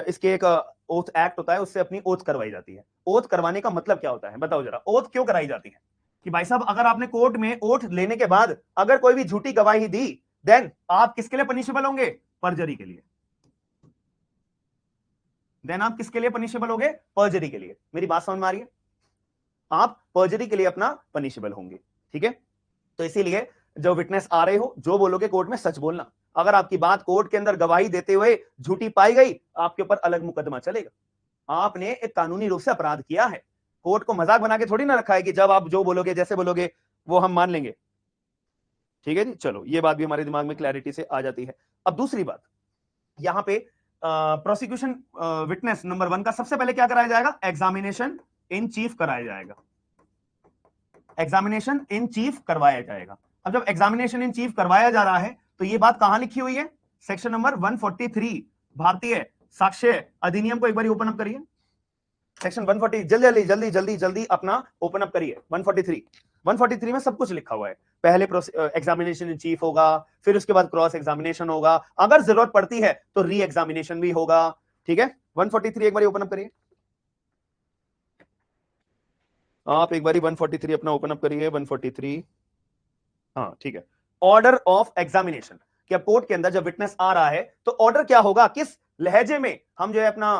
इसके एक ओथ एक्ट होता है, उससे अपनी ओथ करवाई जाती है। ओथ करवाने का मतलब क्या होता है बताओ जरा? ओथ क्यों कराई जाती है? कि भाई साहब अगर आपने कोर्ट में ओथ लेने के बाद अगर कोई भी झूठी गवाही दी, देन आप किसके लिए पनिशेबल होंगे? परजरी के लिए। देन आप किसके लिए पनिशेबल होंगे? परजरी के लिए। मेरी बात समझ में आ रही है? आप परजरी के लिए अपना पनिशेबल होंगे। ठीक है, तो इसीलिए जो विटनेस आ रहे हो, जो बोलोगे कोर्ट में सच बोलना। अगर आपकी बात कोर्ट के अंदर गवाही देते हुए झूठी पाई गई, आपके ऊपर अलग मुकदमा चलेगा। आपने एक कानूनी रूप से अपराध किया है। कोर्ट को मजाक बना के थोड़ी ना रखा है कि जब आप जो बोलोगे, जैसे बोलोगे वो हम मान लेंगे। ठीक है जी, चलो ये बात भी हमारे दिमाग में क्लैरिटी से आ जाती है। अब दूसरी बात, यहां पे प्रोसिक्यूशन विटनेस नंबर 1 का सबसे पहले क्या कराया जाएगा? एग्जामिनेशन इन चीफ कराया जाएगा। एग्जामिनेशन इन चीफ करवाया जाएगा। अब जब एग्जामिनेशन इन चीफ करवाया जा रहा है तो ये बात कहां लिखी हुई है? सेक्शन नंबर 143 भारतीय साक्ष्य अधिनियम को एक बार ओपन अप करिए। सेक्शन 140, जल्दी जल्दी जल्दी जल्दी जल्दी अपना ओपन अप करिए। 143 में सब कुछ लिखा हुआ है। पहले एग्जामिनेशन इन चीफ होगा, फिर उसके बाद क्रॉस एग्जामिनेशन होगा, अगर जरूरत पड़ती है तो री एग्जामिनेशन भी होगा। ठीक है, 143 एक बार ओपन अप करिए। आप एक बार 143 अपना ओपन अप करिए। 143, हाँ ठीक है। ऑर्डर ऑफ एग्जामिनेशन, कि अब कोर्ट के अंदर जब विटनेस आ रहा है तो ऑर्डर क्या होगा, किस लहजे में हम जो है अपना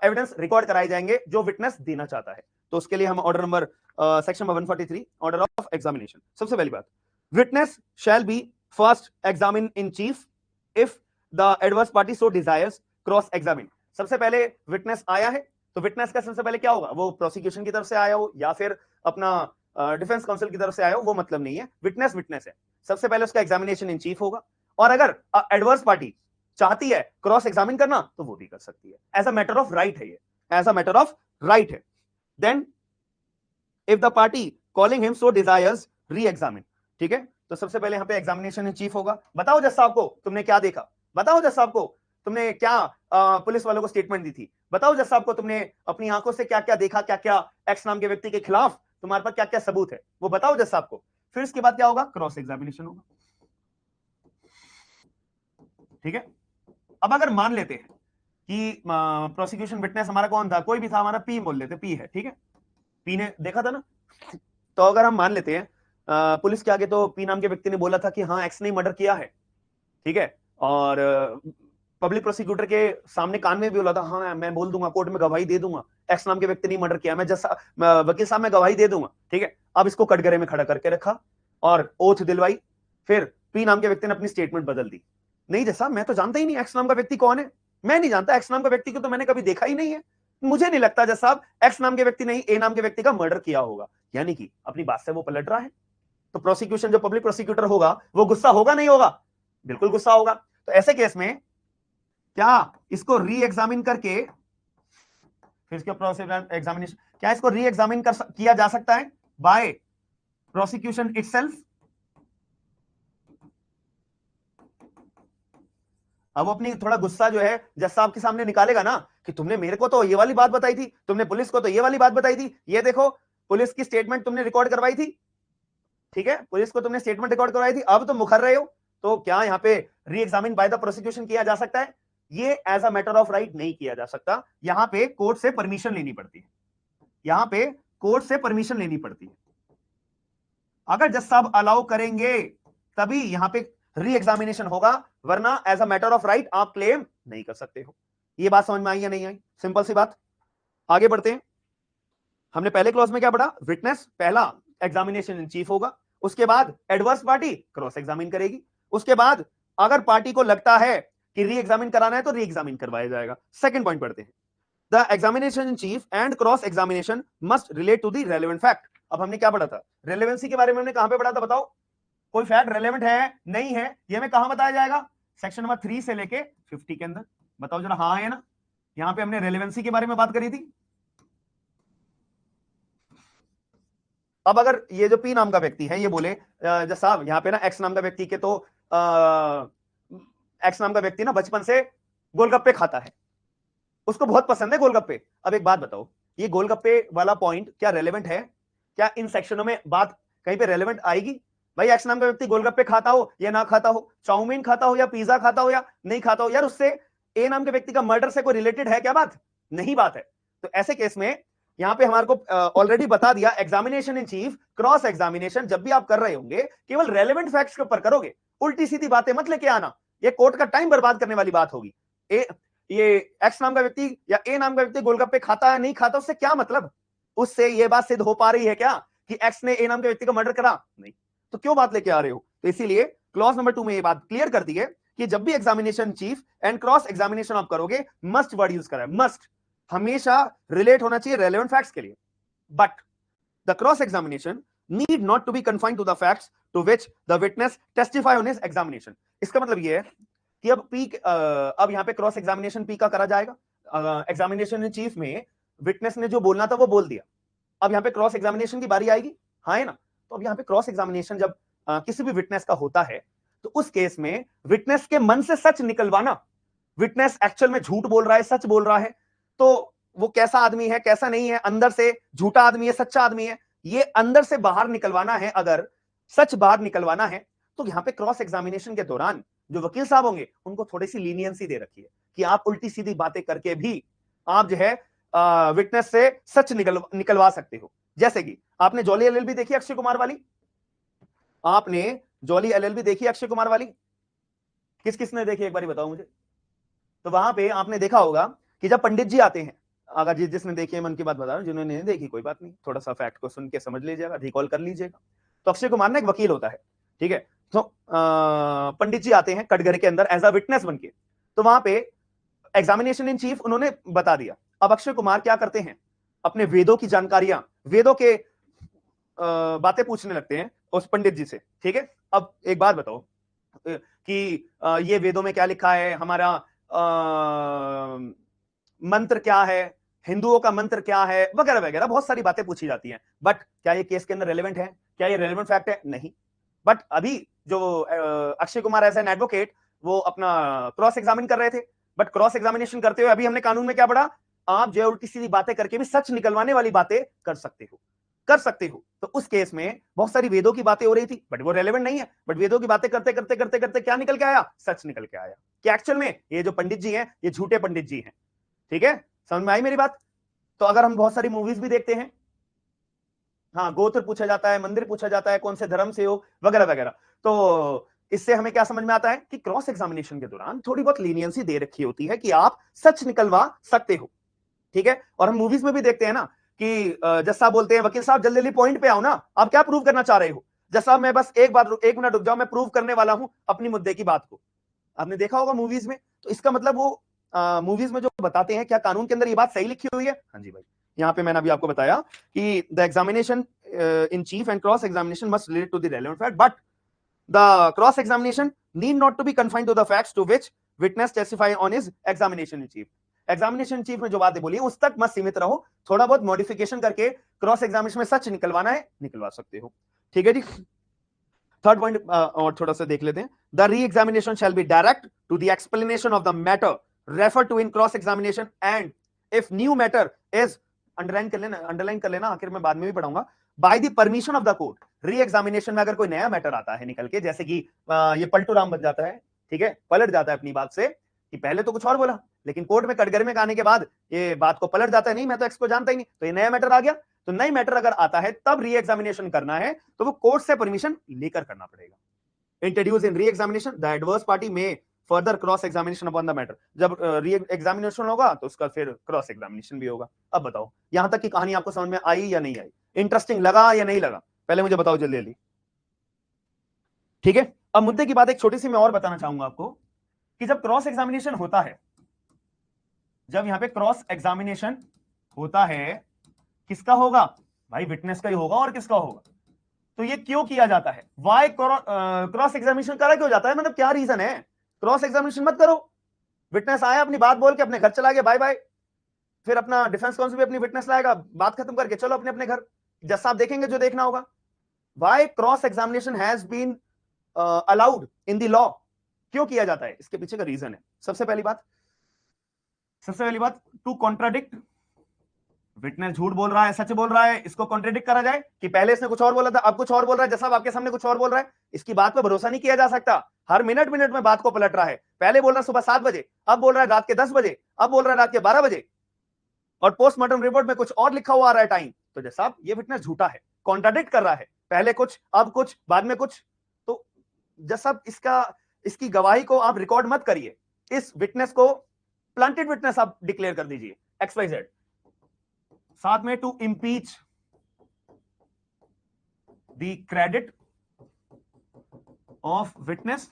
एविडेंस रिकॉर्ड कराए जाएंगे जो विटनेस देना चाहता है। तो उसके लिए हम order number section number 143 order of examination, सबसे पहली बात, witness shall be first examine in chief if the adverse party so desires cross examine. सबसे पहले विटनेस आया है तो विटनेस का सबसे पहले क्या होगा, वो प्रोसिक्यूशन की तरफ से आया हो या फिर अपना डिफेंस काउंसिल की तरफ से आया हो, वो मतलब नहीं है, विटनेस विटनेस है, सबसे पहले उसका एग्जामिनेशन इन चीफ होगा। और अगर एडवर्स पार्टी चाहती है क्रॉस एग्जामिन करना तो वो भी कर सकती है, as a matter of right है, ये as a matter of right है। Then if the party calling him so desires re-examine, ठीक है, तो सबसे पहले यहां पे एग्जामिनेशन इन चीफ होगा। बताओ जज साहब को तुमने क्या देखा, बताओ जज साहब को तुमने क्या पुलिस वालों को स्टेटमेंट दी थी, बताओ जज साहब को तुमने अपनी आंखों से क्या क्या देखा, क्या क्या एक्स नाम के व्यक्ति के खिलाफ तुम्हारे पास क्या क्या सबूत है, वो बताओ जज साहब को। फिर इसके बाद क्या होगा, क्रॉस एग्जामिनेशन होगा, ठीक है। अब अगर मान लेते हैं कि प्रोसिक्यूशन विटनेस हमारा कौन था, कोई भी था, हमारा पी बोल लेते, पी है, ठीक है, पी ने देखा था ना। तो अगर हम मान लेते हैं पुलिस के आगे तो पी नाम के व्यक्ति ने बोला था कि हाँ एक्स ने मर्डर किया है, ठीक है, और पब्लिक प्रोसिक्यूटर के सामने कान में भी बोला था हाँ मैं बोल दूंगा, कोर्ट में गवाही दे दूंगा, एक्स नाम के व्यक्ति ने मर्डर किया, मैं वकील साहब मैं गवाही दे दूंगा, ठीक है। अब इसको कटघरे में खड़ा करके रखा और ओथ दिलवाई, फिर पी नाम के व्यक्ति ने अपनी स्टेटमेंट बदल दी, नहीं जैसा मैं तो जानता ही नहीं एक्स नाम का व्यक्ति कौन है, मैं नहीं जानता एक्स नाम का व्यक्ति को, तो मैंने कभी देखा ही नहीं है, मुझे नहीं लगता जज साहब एक्स नाम के व्यक्ति ने ए नाम के व्यक्ति का मर्डर किया होगा। यानी कि अपनी बात से वो पलट रहा है। तो प्रोसिक्यूशन जो पब्लिक प्रोसिक्यूटर होगा वो गुस्सा होगा नहीं होगा, बिल्कुल गुस्सा होगा। तो ऐसे केस में क्या इसको री एग्जामिन करके फिर इसके एग्जामिनेशन, क्या इसको री एग्जामिन किया जा सकता है बाय प्रोसिक्यूशन इटसेल्फ। अब वो अपनी थोड़ा गुस्सा जो है जज साहब के सामने निकालेगा ना कि तुमने मेरे को तो ये वाली बात बताई थी, तुमने पुलिस को तो ये वाली बात बताई थी, ये देखो पुलिस की स्टेटमेंट तुमने रिकॉर्ड करवाई थी, ठीक है, पुलिस को तुमने स्टेटमेंट रिकॉर्ड करवाई थी, अब तुम मुखर रहे हो, तो क्या यहां पे री एग्जामिन बाय द प्रोसिक्यूशन किया जा सकता है? ये as a matter of right नहीं किया जा सकता, यहां पे कोर्ट से परमिशन लेनी पड़ती है, यहां पे कोर्ट से परमिशन लेनी पड़ती है। अगर जज साहब अलाउ करेंगे तभी यहां पे री एग्जामिनेशन होगा, वरना as a matter of right आप क्लेम नहीं कर सकते हो। ये बात समझ में आई या नहीं आई? सिंपल सी बात। आगे बढ़ते हैं। हमने पहले क्लॉज में क्या पढ़ा, विटनेस पहला एग्जामिनेशन इन चीफ होगा, उसके बाद एडवर्स पार्टी क्रॉस एग्जामिन करेगी, उसके बाद अगर पार्टी को लगता है कि री एग्जामिन कराना है तो री एग्जामिन करवाया जाएगा। सेकंड पॉइंट पढ़ते हैं, the examination in chief and cross examination must relate to the relevant fact. अब हमने क्या पढ़ा था, रेलेवेंसी के बारे में हमने कहां पे पढ़ा था, बताओ कोई फैक्ट रेलेवेंट है नहीं है, ये हमें कहां बताया जाएगा, सेक्शन नंबर 3 से लेके 50 के अंदर, बताओ जरा हाँ है ना। यहां पे हमने रेलेवेंसी के बारे में बात करी थी। अब अगर ये जो पी नाम का व्यक्ति है ये बोले जज साहब यहाँ पे ना एक्स नाम का व्यक्ति के तो एक्स नाम का व्यक्ति ना बचपन से गोलगप्पे खाता है, उसको बहुत पसंद है गोलगप्पे। अब एक बात बताओ, ये गोलगप्पे वाला पॉइंट क्या रेलेवेंट है, क्या इन सेक्शनों में बात कहीं पे रेलेवेंट आएगी? भाई एक्स नाम का व्यक्ति गोलगप्पे खाता हो या ना खाता हो, चाउमीन खाता हो या पिज्जा खाता हो या नहीं खाता हो, यार उससे ए नाम के व्यक्ति का मर्डर से कोई रिलेटेड है क्या बात? नहीं बात है। तो ऐसे केस में यहां पे हमारे को ऑलरेडी बता दिया, examination in chief cross examination जब भी आप कर रहे होंगे केवल रेलेवेंट फैक्ट्स के ऊपर करोगे, उल्टी सीधी बातें मत लेके आना, ये कोर्ट का टाइम बर्बाद करने वाली बात होगी। ये एक्स नाम का व्यक्ति या ए नाम का व्यक्ति गोलगप्पे खाता है नहीं खाता, उससे क्या मतलब, उससे ये बात सिद्ध हो पा रही है क्या कि एक्स ने ए नाम के व्यक्ति का मर्डर करा? नहीं, तो क्यों बात लेके आ रहे हो? तो इसीलिए क्लॉज नंबर 2 में ये बात क्लियर कर दी है कि जब भी examination chief and cross examination आप करोगे, मस्ट वर्ड यूज करा है, मस्ट हमेशा रिलेट होना चाहिए रेलेवेंट फैक्ट्स के लिए, but the cross examination need not to be confined to the facts to which the witness testify on his examination. इसका मतलब यह है कि अब यहां पे क्रॉस एग्जामिनेशन पी का करा जाएगा, एग्जामिनेशन इन चीफ में विटनेस ने जो बोलना था वो बोल दिया, अब यहां पे क्रॉस एग्जामिनेशन की बारी आएगी, हाँ है ना। तो अब यहां पे क्रॉस एग्जामिनेशन जब किसी भी विटनेस का होता है तो उस केस में विटनेस के मन से सच निकलवाना, विटनेस एक्चुअल में झूठ बोल रहा है सच बोल रहा है, तो वो कैसा आदमी है कैसा नहीं है, अंदर से झूठा आदमी है सच्चा आदमी है, ये अंदर से बाहर निकलवाना है। अगर सच बाहर निकलवाना है तो यहां पे क्रॉस एग्जामिनेशन के दौरान जो वकील साहब होंगे उनको थोड़ी सी लीनियंसी दे रखी है कि आप उल्टी सीधी बातें करके भी आप जो है विटनेस से सच निकलवा सकते हो। जैसे कि आपने जॉली एलएलबी देखी अक्षय कुमार वाली, आपने जॉली एलएलबी देखी अक्षय कुमार वाली, किस किसने देखी एक बार बताओ मुझे। तो वहां पे आपने देखा होगा कि जब पंडित जी आते हैं, अगर जिसने देखी है मन की बात बता रहा हूं, जिन्होंने नहीं देखी कोई बात नहीं, थोड़ा सा फैक्ट को सुन के समझ लीजिएगा, रिकॉल कर लीजिएगा। तो अक्षय कुमार ना एक वकील होता है, ठीक है। तो पंडित जी आते हैं कटघरे के अंदर एज अ विटनेस बन के। तो वहां पे एग्जामिनेशन इन चीफ उन्होंने बता दिया। अब अक्षय कुमार क्या करते हैं, अपने वेदों की जानकारियां, वेदों के बातें पूछने लगते हैं उस पंडित जी से, ठीक है। अब एक बात बताओ कि ये वेदों में क्या लिखा है, हमारा मंत्र क्या है, हिंदुओं का मंत्र क्या है, वगैरह वगैरह बहुत सारी बातें पूछी जाती हैं। बट क्या ये केस के अंदर रेलेवेंट है, क्या ये रेलेवेंट फैक्ट है? नहीं। बट अभी जो Akshay Kumar as an advocate वो अपना क्रॉस एग्जामिन कर रहे थे, बट क्रॉस एग्जामिनेशन करते हुए अभी हमने कानून में क्या पढ़ा, आप जो उल्टी सीधी बातें करके भी सच निकलवाने वाली बातें कर सकते हो, कर सकते हो। तो उस केस में बहुत सारी वेदों की बातें हो रही थी, बट वो रेलेवेंट नहीं है। बट वेदों की बातें करते करते करते करते क्या निकल के आया, सच निकल के आया कि एक्चुअल में ये जो पंडित जी हैं ये झूठे पंडित जी हैं, ठीक है। समझ में आई मेरी बात? तो अगर हम बहुत सारी मूवीज भी देखते हैं, हाँ, गोत्र पूछा जाता है, मंदिर पूछा जाता है, कौन से धर्म से हो, वगैरह वगैरह। तो इससे हमें क्या समझ में आता है कि क्रॉस एग्जामिनेशन के दौरान थोड़ी बहुत लीनियंसी दे रखी होती है कि आप सच निकलवा सकते हो, ठीक है। और हम मूवीज में भी देखते हैं ना कि जज साहब बोलते हैं, वकील साहब जल्दी जल्दी पॉइंट पे आओ ना, आप क्या प्रूव करना चाह रहे हो? जज साहब मैं बस एक मिनट रुक जाओ, मैं प्रूव करने वाला हूं अपनी मुद्दे की बात को। आपने देखा होगा मूवीज में। तो इसका मतलब वो मूवीज में जो बताते हैं, क्या कानून के अंदर ये बात सही लिखी हुई है? हाँ जी भाई, यहाँ पे मैंने अभी आपको बताया कि the examination in chief and cross examination must relate to the relevant fact, but the cross examination need not to be confined to the facts to which witness testify on his examination in chief. Examination chief में जो बातें बोली उस तक मत सीमित रहो, थोड़ा बहुत मॉडिफिकेशन करके क्रॉस एग्जामिनेशन में सच निकलवाना है, निकलवा सकते हो, ठीक है जी। थर्ड पॉइंट और थोड़ा सा देख लेते हैं। The re examination shall be direct to the explanation of the matter refer to in cross examination, and if new matter is, underline कर लेना, आखिर में बाद में भी पढ़ाऊंगा, by the permission of the court. Re examination में अगर कोई नया मैटर आता है निकल के, जैसे कि ये पलटू राम बन जाता है, ठीक है, पलट जाता है अपनी बात से कि पहले तो कुछ और बोला, लेकिन कोर्ट में कटघरे में आने के बाद ये बात को पलट जाता है, नहीं मैं तो एक्स को जानता ही नहीं, तो ये नया मैटर आ गया। तो नई मैटर अगर आता है तब री एग्जामिनेशन करना है तो वो कोर्ट से परमिशन लेकर करना पड़ेगा। Introduce in re-examination the adverse party में further cross-examination upon the matter. जब री एग्जामिनेशन होगा तो उसका फिर क्रॉस एग्जामिनेशन भी होगा। अब बताओ यहां तक की कहानी आपको समझ में आई या नहीं आई, इंटरेस्टिंग लगा या नहीं लगा? पहले मुझे बताओ जल्दी जल्दी, ठीक है। अब मुद्दे की बात एक छोटी सी मैं और बताना चाहूंगा आपको कि जब क्रॉस एग्जामिनेशन होता है, जब यहां पे क्रॉस एग्जामिनेशन होता है, किसका होगा भाई? विटनेस का ही होगा, और किसका होगा? तो ये क्यों किया जाता है? वाई क्रॉस एग्जामिनेशन करा क्यों जाता है, मतलब क्या रीजन है? क्रॉस एग्जामिनेशन मत करो, विटनेस आया अपनी बात बोल के अपने घर चला गया, बाय बाय, फिर अपना डिफेंस काउंसिल भी अपनी विटनेस लाएगा, बात खत्म करके चलो अपने अपने घर, जज साहब देखेंगे जो देखना होगा। Why cross examination has been allowed in the law? क्यों किया जाता है, इसके पीछे का रीजन है। सबसे पहली बात, टू कॉन्ट्राडिक्ट, विटनेस झूठ बोल रहा है, सच बोल रहा है, इसको कॉन्ट्रेडिक्ट करा जाए कि पहले इसने कुछ और बोला था, अब कुछ और बोल रहा है, जैसा आपके सामने कुछ और बोल रहा है, इसकी बात पर भरोसा नहीं किया जा सकता। हर मिनट मिनट में बात को पलट रहा है, पहले बोल रहा है सुबह 7 बजे, अब बोल रहा है रात के 10 बजे, अब बोल रहा है रात के 12 बजे, और पोस्टमार्टम रिपोर्ट में कुछ और लिखा हुआ आ रहा है टाइम। तो जैसा साहब ये विटनेस झूठा है, कॉन्ट्राडिक्ट कर रहा है, पहले कुछ अब कुछ बाद में कुछ। तो जैसा इसकी गवाही को आप रिकॉर्ड मत करिए, इस विटनेस को प्लांटेड विटनेस आप डिक्लेयर कर दीजिए XYZ। साथ में to impeach the credit of witness,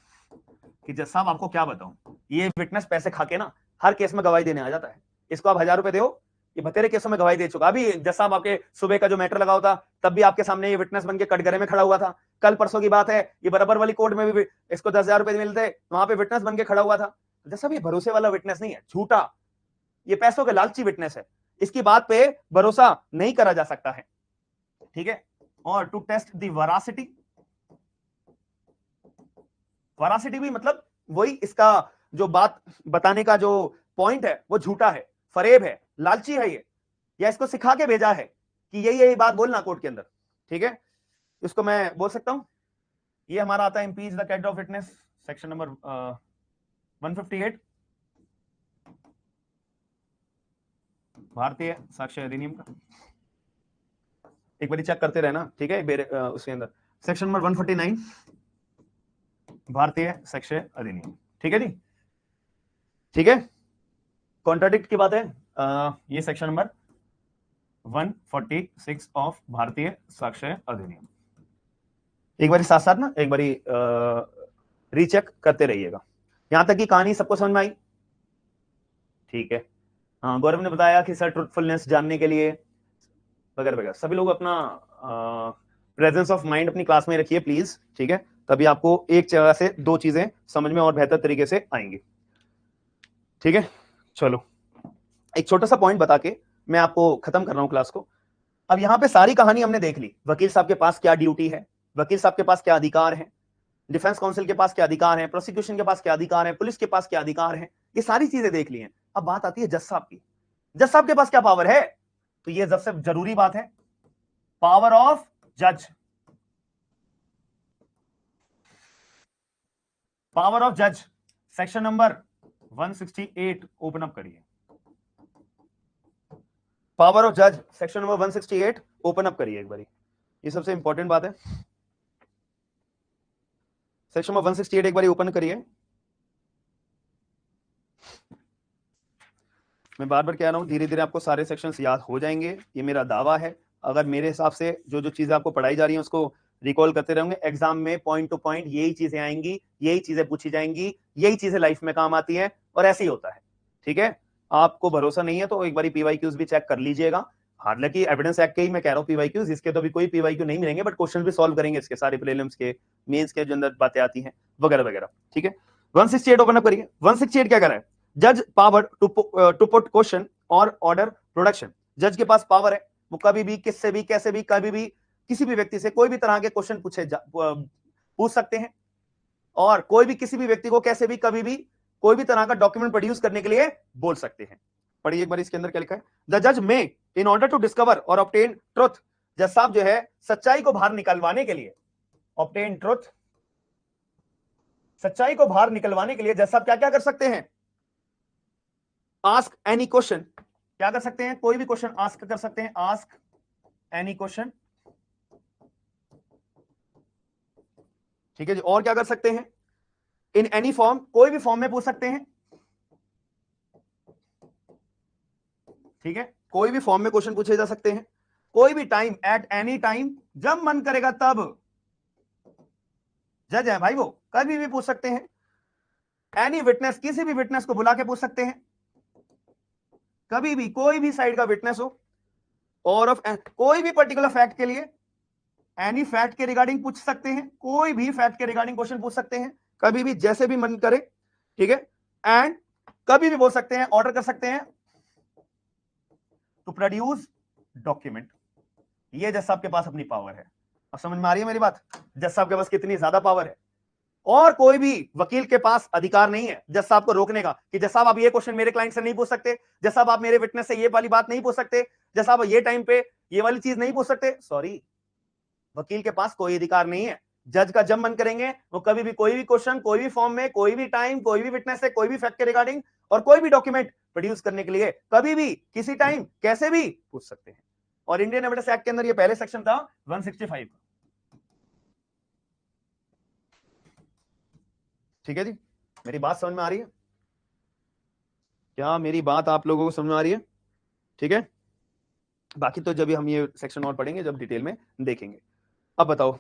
कि जज साहब आपको क्या बताऊं, ये विटनेस पैसे खा के ना हर केस में गवाही देने आ जाता है, इसको आप 1000 रुपए दो, ये बतेरे केसों में गवाही दे चुका। अभी जज साहब आपके सुबह का जो मैटर लगा होता तब भी आपके सामने ये विटनेस बन के कटघरे में खड़ा हुआ था। कल परसों की बात है, ये बराबर वाली कोर्ट में भी इसको 10,000 रुपए मिलते, वहां पे विटनेस बन के खड़ा हुआ था। जज साहब ये भरोसे वाला विटनेस नहीं है, झूठा, ये पैसों के लालची विटनेस है, इसकी बात पे भरोसा नहीं करा जा सकता है, ठीक है। और टू टेस्ट दी वरासिटी, वरासिटी भी मतलब वही, इसका जो बात बताने का जो पॉइंट है वो झूठा है, फरेब है, लालची है ये, या इसको सिखा के भेजा है कि यही बात बोलना कोर्ट के अंदर, ठीक है। इसको मैं बोल सकता हूं, ये हमारा आता है impeach the character of witness, section number 158 Bharatiya Sakshya अधिनियम का। एक बार चेक करते रहना, ठीक है, उसके अंदर सेक्शन नंबर 149 भारतीय साक्ष्य अधिनियम, ठीक है जी, ठीक है। कॉन्ट्राडिक्ट की बात है, ये सेक्शन नंबर 146 ऑफ भारतीय साक्ष्य अधिनियम। एक बारी साथ साथ ना एक बारी रीचेक करते रहिएगा। यहां तक की कहानी सबको समझ में आई? ठीक है। हाँ, गौरव ने बताया कि सर ट्रूथफुलनेस जानने के लिए वगैरह वगैरह। सभी लोग अपना प्रेजेंस ऑफ माइंड अपनी क्लास में रखिए प्लीज, ठीक है, तभी आपको एक जगह से दो चीजें समझ में और बेहतर तरीके से आएंगी। ठीक है, चलो एक छोटा सा पॉइंट बता के मैं आपको खत्म कर रहा हूं क्लास को। अब यहां पे सारी कहानी हमने देख ली, वकील साहब के पास क्या ड्यूटी है, वकील साहब के पास क्या अधिकार है, डिफेंस काउंसिल के पास क्या अधिकार है, प्रोसिक्यूशन के पास क्या अधिकार है, पुलिस के पास क्या अधिकार है, ये सारी चीजें देख ली हैं। अब बात आती है जज साहब की। जज साहब के पास क्या पावर है? तो ये सबसे जरूरी बात है, पावर ऑफ जज। पावर ऑफ जज सेक्शन नंबर 168 ओपन अप करिए। पावर ऑफ जज सेक्शन नंबर 168 ओपन अप करिए एक बारी, ये सबसे इंपॉर्टेंट बात है। सेक्शन नंबर 168 एक बारी ओपन करिए। मैं बार बार कह रहा हूं, धीरे धीरे आपको सारे सेक्शंस याद हो जाएंगे, ये मेरा दावा है। अगर मेरे हिसाब से जो जो चीजें आपको पढ़ाई जा रही हैं उसको रिकॉल करते रहेंगे, एग्जाम में पॉइंट टू पॉइंट यही चीजें आएंगी, यही चीजें पूछी जाएंगी, यही चीजें लाइफ में काम आती हैं, और ऐसे ही होता है। ठीक है, आपको भरोसा नहीं है तो एक बार पीवाईक्यूज भी चेक कर लीजिएगा। हालांकि एविडेंस एक्ट के ही मैं कह रहा हूँ पीवाईक्यूज, इसके तो अभी कोई पीवाईक्यू नहीं मिलेंगे, बट क्वेश्चन भी सॉल्व करेंगे इसके, सारे प्रीलिम्स के, मेंस के जो अंदर बातें आती हैं वगैरह वगैरह। ठीक है, 168 ओपन अप करिए। 168 क्या कर रहा है? जज पावर टू पुट क्वेश्चन और ऑर्डर प्रोडक्शन। जज के पास पावर है, वो कभी भी किससे भी कैसे भी कभी भी किसी भी व्यक्ति से कोई भी तरह के क्वेश्चन पूछ सकते हैं, और कोई भी किसी भी व्यक्ति को कैसे भी कभी भी कोई भी तरह का डॉक्यूमेंट प्रोड्यूस करने के लिए बोल सकते हैं। पढ़िए एक बार इसके अंदर क्या लिखा है। द जज में इन ऑर्डर टू डिस्कवर और ऑब्टेन ट्रुथ, जज साहब जो है सच्चाई को बाहर निकलवाने के लिए, ऑब्टेन ट्रुथ, सच्चाई को बाहर निकलवाने के लिए जज साहब क्या क्या कर सकते हैं? आस्क एनी क्वेश्चन, क्या कर सकते हैं? कोई भी क्वेश्चन आस्क कर सकते हैं, आस्क एनी क्वेश्चन। ठीक है जी, और क्या कर सकते हैं? इन एनी फॉर्म, कोई भी फॉर्म में पूछ सकते हैं। ठीक है, कोई भी फॉर्म में क्वेश्चन पूछे जा सकते हैं, कोई भी टाइम, एट एनी टाइम, जब मन करेगा तब। जज है भाई, वो कभी भी पूछ सकते हैं। एनी विटनेस, किसी भी विटनेस को बुला के पूछ सकते हैं, कभी भी कोई भी साइड का विटनेस हो, और ऑफ कोई भी पर्टिकुलर फैक्ट के लिए, एनी फैक्ट के रिगार्डिंग पूछ सकते हैं, कोई भी फैक्ट के रिगार्डिंग क्वेश्चन पूछ सकते हैं, कभी भी जैसे भी मन करे। ठीक है, एंड कभी भी बोल सकते हैं, ऑर्डर कर सकते हैं टू प्रोड्यूस डॉक्यूमेंट। ये जज साहब के पास अपनी पावर है। अब समझ में आ रही है मेरी बात? जज साहब के पास कितनी ज्यादा पावर है, और कोई भी वकील के पास अधिकार नहीं है जज साहब को रोकने का कि जज साहब आप ये क्वेश्चन मेरे क्लाइंट से नहीं पूछ सकते, जज साहब आप मेरे विटनेस से ये वाली बात नहीं पूछ सकते, जज साहब ये टाइम पे ये वाली चीज नहीं पूछ सकते। सॉरी, वकील के पास कोई अधिकार नहीं है। जज का जब मन करेंगे वो कभी भी कोई भी क्वेश्चन, कोई भी फॉर्म में, कोई भी टाइम, कोई भी विटनेस से, कोई भी फैक्ट के रिगार्डिंग, और कोई भी डॉक्यूमेंट प्रोड्यूस करने के लिए कभी भी किसी टाइम कैसे भी पूछ सकते हैं। और इंडियन एविडेंस एक्ट के अंदर ये पहले सेक्शन था 165। ठीक है जी, मेरी बात समझ में आ रही है? क्या मेरी बात आप लोगों को समझ में आ रही है? ठीक है, बाकी तो जब हम ये सेक्शन और पढ़ेंगे, जब डिटेल में देखेंगे। अब बताओ,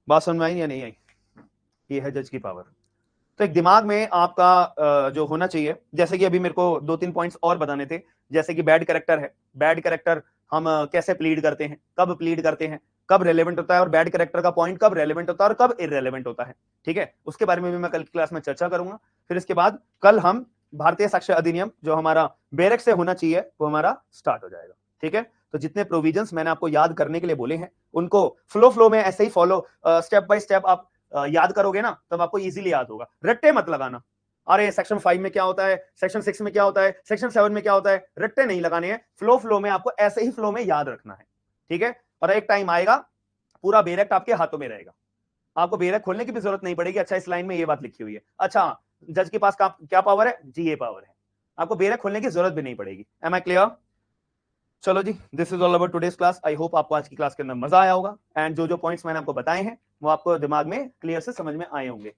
बात समझ में आई या नहीं आई? ये है जज की पावर। तो एक दिमाग में आपका जो होना चाहिए, जैसे कि अभी मेरे को 2-3 पॉइंट्स और बताने थे, जैसे कि बैड कैरेक्टर है। बैड कैरेक्टर हम कैसे प्लीड करते हैं, कब प्लीड करते हैं, कब रेलेवेंट होता है, और बैड कैरेक्टर का पॉइंट कब रेलेवेंट होता है और कब इररेलेवेंट होता है। ठीक है, उसके बारे में भी मैं कल की क्लास में चर्चा करूंगा। फिर इसके बाद कल हम भारतीय साक्ष्य अधिनियम जो हमारा बेरक से होना चाहिए वो हमारा स्टार्ट हो जाएगा। ठीक है, तो जितने प्रोविजंस मैंने आपको याद करने के लिए बोले हैं उनको फ्लो में ऐसे ही फॉलो, स्टेप बाय स्टेप आप याद करोगे ना, तब आपको इजीली याद होगा। रट्टे मत लगाना, अरे सेक्शन 5 में क्या होता है, सेक्शन 6 में क्या होता है, सेक्शन 7 में क्या होता है, रट्टे नहीं लगाने हैं। फ्लो में आपको ऐसे ही फ्लो में याद रखना है। ठीक है, और एक टाइम आएगा पूरा बेरक आपके हाथों में रहेगा, आपको बेरक खोलने की भी जरूरत नहीं पड़ेगी। अच्छा, इस लाइन में ये बात लिखी हुई है, अच्छा जज के पास क्या पावर है जी? ये पावर है, आपको बेरक खोलने की जरूरत भी नहीं पड़ेगी। Am I clear? चलो जी, this is all about today's class. I hope आपको आज की क्लास के अंदर मजा आया होगा, एंड जो जो पॉइंट्स मैंने आपको बताए हैं वो आपको दिमाग में क्लियर से समझ में आए होंगे।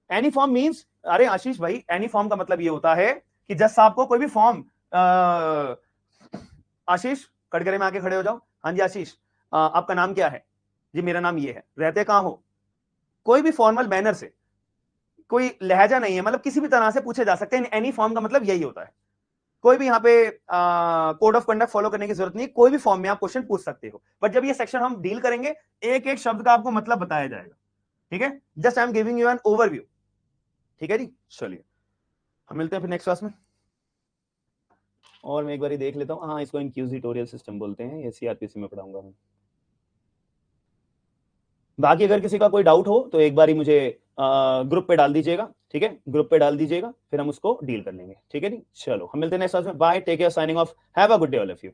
एनी फॉर्म मींस, अरे आशीष भाई, एनी फॉर्म का मतलब ये होता है कि जज साहब को कोई भी फॉर्म, आशीष कटघरे में आके खड़े हो जाओ। हाँ जी आशीष, आपका नाम क्या है? जी मेरा नाम ये है। रहते कहाँ हो? कोई भी फॉर्मल मैनर से, कोई लहजा नहीं है, मतलब किसी भी तरह से पूछे जा सकते हैं। एनी फॉर्म का मतलब यही होता है। कोई भी यहाँ पे कोड ऑफ कंडक्ट फॉलो करने की जरूरत नहीं, कोई भी फॉर्म में आप क्वेश्चन पूछ सकते हो। बट जब ये सेक्शन हम डील करेंगे, एक एक शब्द का आपको मतलब बताया जाएगा, ठीक है? Just I am giving you an overview, ठीक है जी। चलिए हम मिलते हैं फिर नेक्स्ट क्लास में। और मैं एक बार देख लेता हूँ, हाँ इसको इंक्यूजिटोरियल सिस्टम बोलते हैं, ये सीआरपीसी में पढ़ाऊंगा मैं। बाकी अगर किसी का कोई डाउट हो तो एक बार ही मुझे ग्रुप पे डाल दीजिएगा, ठीक है? ग्रुप पे डाल दीजिएगा, फिर हम उसको डील कर लेंगे, ठीक है जी। चलो हम मिलते हैं नेक्स्ट क्लास में। Bye, take care, signing off, have a good day all of you.